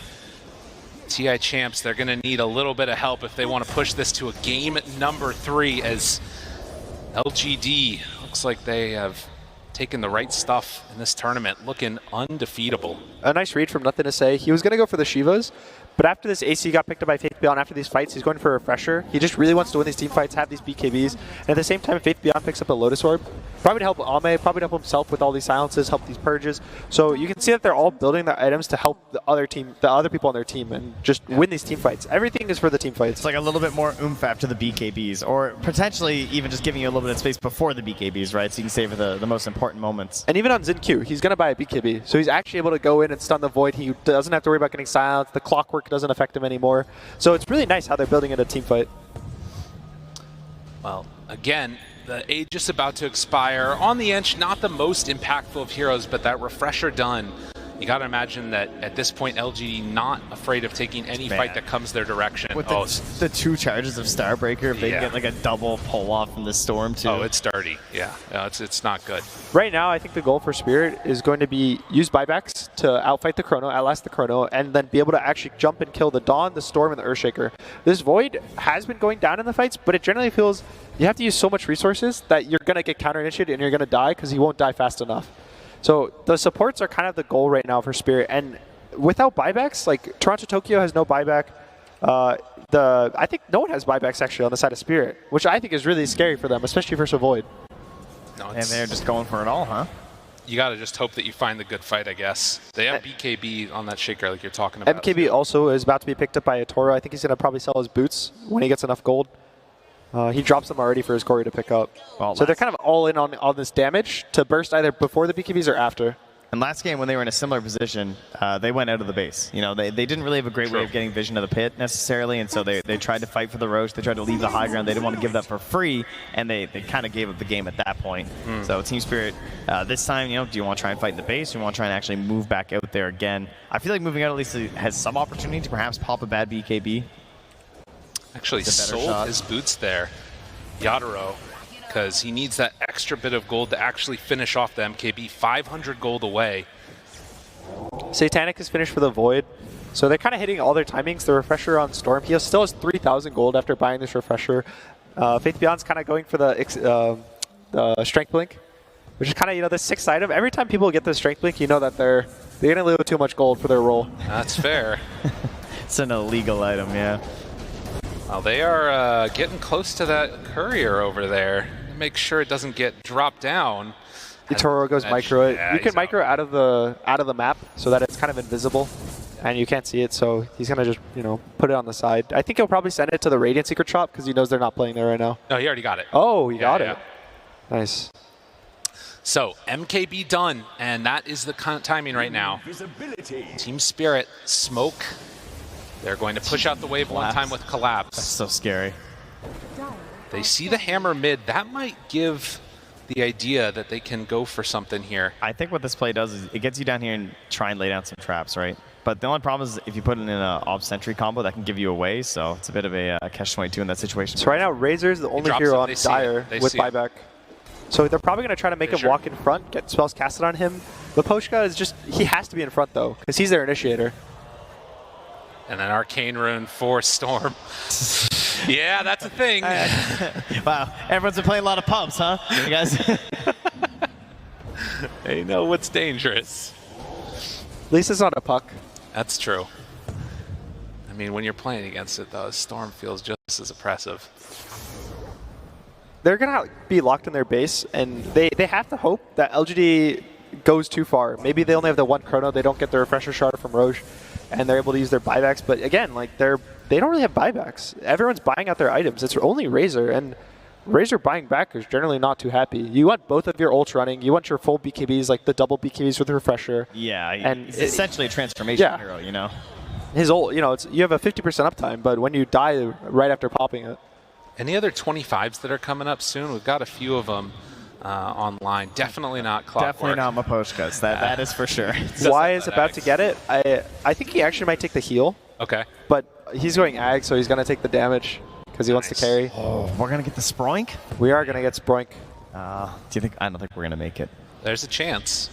TI Champs, they're going to need a little bit of help if they want to push this to a game number 3, as LGD looks like they have taken the right stuff in this tournament, looking undefeatable. A nice read from Nothing to Say. He was going to go for the Shivas, but after this AC got picked up by Faith Beyond, after these fights, he's going for a Refresher. He just really wants to win these team fights, have these BKBs, and at the same time, Faith Beyond picks up a Lotus Orb. Probably to help Ame, probably to help himself with all these silences, help these purges. So you can see that they're all building their items to help the other people on their team, and just win these team fights. Everything is for the team fights. It's like a little bit more oomph after the BKBs, or potentially even just giving you a little bit of space before the BKBs, right? So you can save the most important moments. And even on Xin Q, he's going to buy a BKB. So he's actually able to go in and stun the Void. He doesn't have to worry about getting silenced. The clockwork doesn't affect him anymore. So it's really nice how they're building in a team fight. Well, again, the age is about to expire. On the Inch, not the most impactful of heroes, but that Refresher done. You got to imagine that at this point, LGD not afraid of taking any fight that comes their direction. With the 2 charges of Starbreaker, if they get like a double pull-off from the Storm, too. Oh, it's dirty. Yeah, it's not good. Right now, I think the goal for Spirit is going to be use buybacks to outfight the Chrono, outlast the Chrono, and then be able to actually jump and kill the Dawn, the Storm, and the Earthshaker. This Void has been going down in the fights, but it generally feels you have to use so much resources that you're going to get counter-initiated and you're going to die because he won't die fast enough. So the supports are kind of the goal right now for Spirit, and without buybacks, like Toronto Tokyo has no buyback. I think no one has buybacks actually on the side of Spirit, which I think is really scary for them, especially versus Void. No, and they're just going for it all, huh? You got to just hope that you find the good fight, I guess. They have BKB on that Shaker like you're talking about. MKB also is about to be picked up by Etoro. I think he's going to probably sell his boots when he gets enough gold. He drops them already for his Corey to pick up. Well, so they're kind of all in on this damage to burst either before the BKBs or after. And last game, when they were in a similar position, they went out of the base. You know, they didn't really have a great way of getting vision of the pit necessarily, and so they tried to fight for the Roche. They tried to leave the high ground. They didn't want to give that for free, and they kind of gave up the game at that point. So Team Spirit, this time, do you want to try and fight in the base, or do you want to try and actually move back out there again? I feel like moving out at least has some opportunity to perhaps pop a bad BKB. Actually sold his boots there, Yadaro, because he needs that extra bit of gold to actually finish off the MKB. 500 gold away. Satanic is finished for the Void, so they're kind of hitting all their timings. The Refresher on Storm, he still has 3,000 gold after buying this Refresher. Faith Beyond's kind of going for the Strength Blink, which is kind of, the 6th item. Every time people get the Strength Blink, you know that they're going to lose too much gold for their roll. That's fair. It's an illegal item, yeah. Well, they are getting close to that courier over there. Make sure it doesn't get dropped down. Etoro goes micro it. You can micro out of the map so that it's kind of invisible and you can't see it. So he's gonna just put it on the side. I think he'll probably send it to the Radiant Secret shop because he knows they're not playing there right now. No, he already got it. Oh, he got it. Nice. So MKB done, and that is the timing right now. Team Spirit smoke. They're going to push out the wave one time with Collapse. That's so scary. They see the hammer mid. That might give the idea that they can go for something here. I think what this play does is it gets you down here and try and lay down some traps, right? But the only problem is if you put it in an Ob Sentry combo, that can give you away, so it's a bit of a catch-22 in that situation. So right now, Razor's the only hero on Dire with buyback. So they're probably going to try to make him walk in front, get spells casted on him. But Poshka is just, he has to be in front though, because he's their initiator. And then Arcane Rune for Storm. Yeah, that's a thing. Wow, everyone's been playing a lot of pubs, huh? You guys? They know what's dangerous. At least it's not a puck. That's true. I mean, when you're playing against it, though, Storm feels just as oppressive. They're going to be locked in their base, and they have to hope that LGD goes too far. Maybe they only have the one Chrono. They don't get the Refresher Shard from Roche. and they're able to use their buybacks. But again, like they don't really have buybacks. Everyone's buying out their items. It's only Razor, and Razor buying back is generally not too happy. You want both of your ults running. You want your full BKBs, like the double BKBs with Refresher. Yeah, and it's essentially a transformation hero, you know? His ult, you know, you have a 50% uptime, but when you die right after popping it. Any other 25s that are coming up soon? We've got a few of them online. Definitely not Clockwork. Definitely not Miposhka's. That is for sure. Why is about to get it? I think he actually might take the heal. Okay. But he's going Ag, so he's going to take the damage because he wants to carry. Oh, we're going to get the Sproink? We are going to get Sproink. Do you think? I don't think we're going to make it. There's a chance.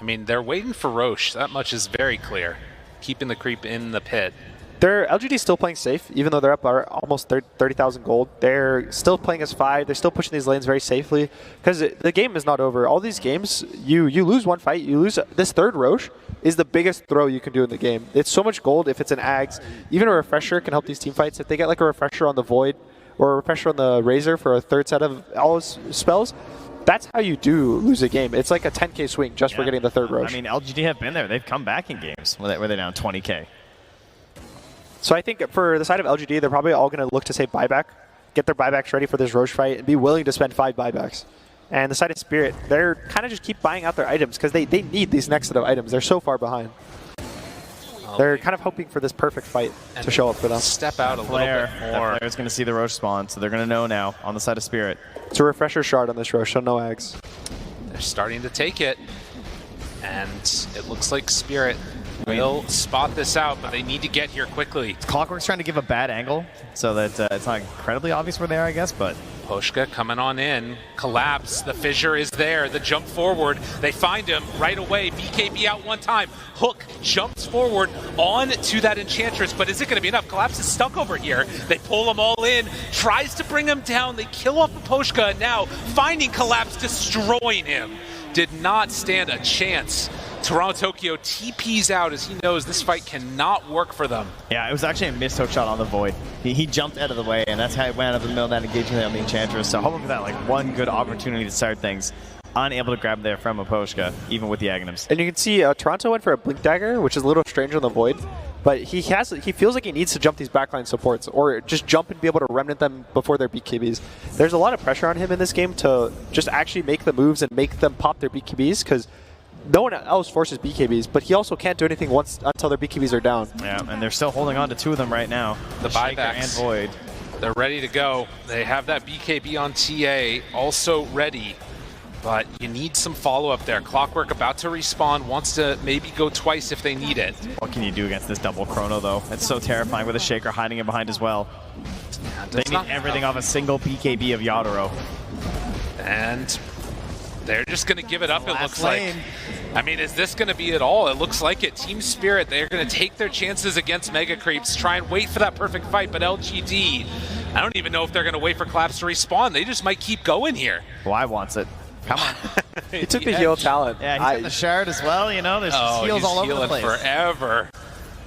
I mean, they're waiting for Roche. That much is very clear. Keeping the creep in the pit. LGD still playing safe, even though they're up almost 30,000 gold. They're still playing as 5. They're still pushing these lanes very safely because the game is not over. All these games, you lose one fight, you lose. This third Roche is the biggest throw you can do in the game. It's so much gold if it's an Ags. Even a Refresher can help these team fights. If they get like a Refresher on the Void or a Refresher on the Razor for a third set of all spells, that's how you do lose a game. It's like a 10k swing just for getting the third Roche. I mean, LGD have been there. They've come back in games where they're down 20k. So I think for the side of LGD, they're probably all going to look to say buyback, get their buybacks ready for this Roche fight, and be willing to spend 5 buybacks. And the side of Spirit, they're kind of just keep buying out their items because they need these next set of items. They're so far behind. They're kind of hoping for this perfect fight to show up for them. Step out a little bit more. Flair's going to see the Roche spawn, so they're going to know now on the side of Spirit. It's a Refresher shard on this Roche, so no Ags. They're starting to take it, and it looks like Spirit will spot this out, but they need to get here quickly. Clockwork's trying to give a bad angle so that it's not incredibly obvious where they are, I guess, but... Poshka coming on in. Collapse. The fissure is there. The jump forward. They find him right away. BKB out one time. Hook jumps forward on to that Enchantress, but is it going to be enough? Collapse is stuck over here. They pull him all in. Tries to bring him down. They kill off Poshka, and now finding Collapse, destroying him. Did not stand a chance. Toronto Tokyo TPs out as he knows this fight cannot work for them. Yeah, it was actually a missed hook shot on the Void. He jumped out of the way, and that's how he went out of the middle of that engagement on the Enchantress. So hoping for that like one good opportunity to start things. Unable to grab there from Miposhka, even with the Aghanims. And you can see Toronto went for a Blink Dagger, which is a little strange on the Void. But he feels like he needs to jump these backline supports or just jump and be able to remnant them before their BKBs. There's a lot of pressure on him in this game to just actually make the moves and make them pop their BKBs because no one else forces BKBs, but he also can't do anything until their BKBs are down. Yeah, and they're still holding on to 2 of them right now. The buybacks and Void. They're ready to go. They have that BKB on TA also ready, but you need some follow-up there. Clockwork about to respawn, wants to maybe go twice if they need it. What can you do against this double chrono, though? It's so terrifying with a Shaker hiding in behind as well. They need everything off a single BKB of Yadoro. And they're just going to give it up, it looks lane. like. I mean, is this going to be it all? It looks like it. Team Spirit, they're going to take their chances against Mega Creeps, try and wait for that perfect fight, but LGD, I don't even know if they're going to wait for Collapse to respawn. They just might keep going here. Why wants it? Come on. He took the heal talent. Yeah, he's got the shard as well, you know? There's just heals all over the place. Forever.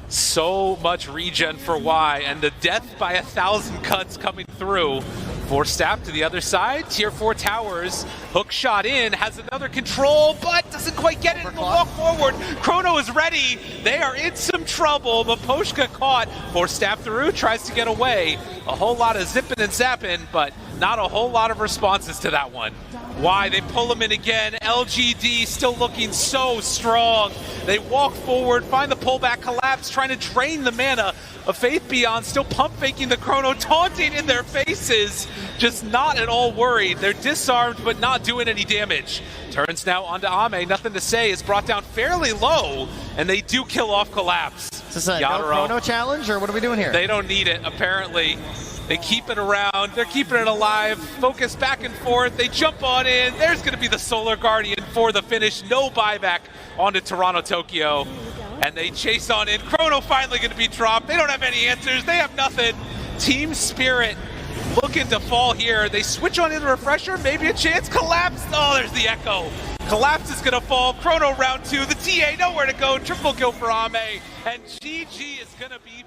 So much regen for Y, and the death by 1,000 cuts coming through. Force Staff to the other side, Tier 4 towers, hook shot in, has another control, but doesn't quite get it in the walk forward. Chrono is ready, they are in some trouble, but Poshka caught. Force Staff through, tries to get away. A whole lot of zipping and zapping, but not a whole lot of responses to that one. Why? They pull him in again. LGD still looking so strong. They walk forward, find the pullback, Collapse, trying to drain the mana of Faith Beyond, still pump faking the Chrono, taunting in their faces. Just not at all worried. They're disarmed, but not doing any damage. Turns now onto Ame, nothing to say, is brought down fairly low, and they do kill off Collapse. Is this a no Chrono challenge, or what are we doing here? They don't need it, apparently. They keep it around, they're keeping it alive, focus back and forth, they jump on in, there's gonna be the Solar Guardian for the finish, no buyback onto Toronto Tokyo, and they chase on in. Chrono finally gonna be dropped, they don't have any answers, they have nothing. Team Spirit looking to fall here, they switch on in the Refresher, maybe a chance, Collapse, oh there's the Echo. Collapse is gonna fall, Chrono round 2, the TA nowhere to go, triple kill for Ame, and GG is gonna be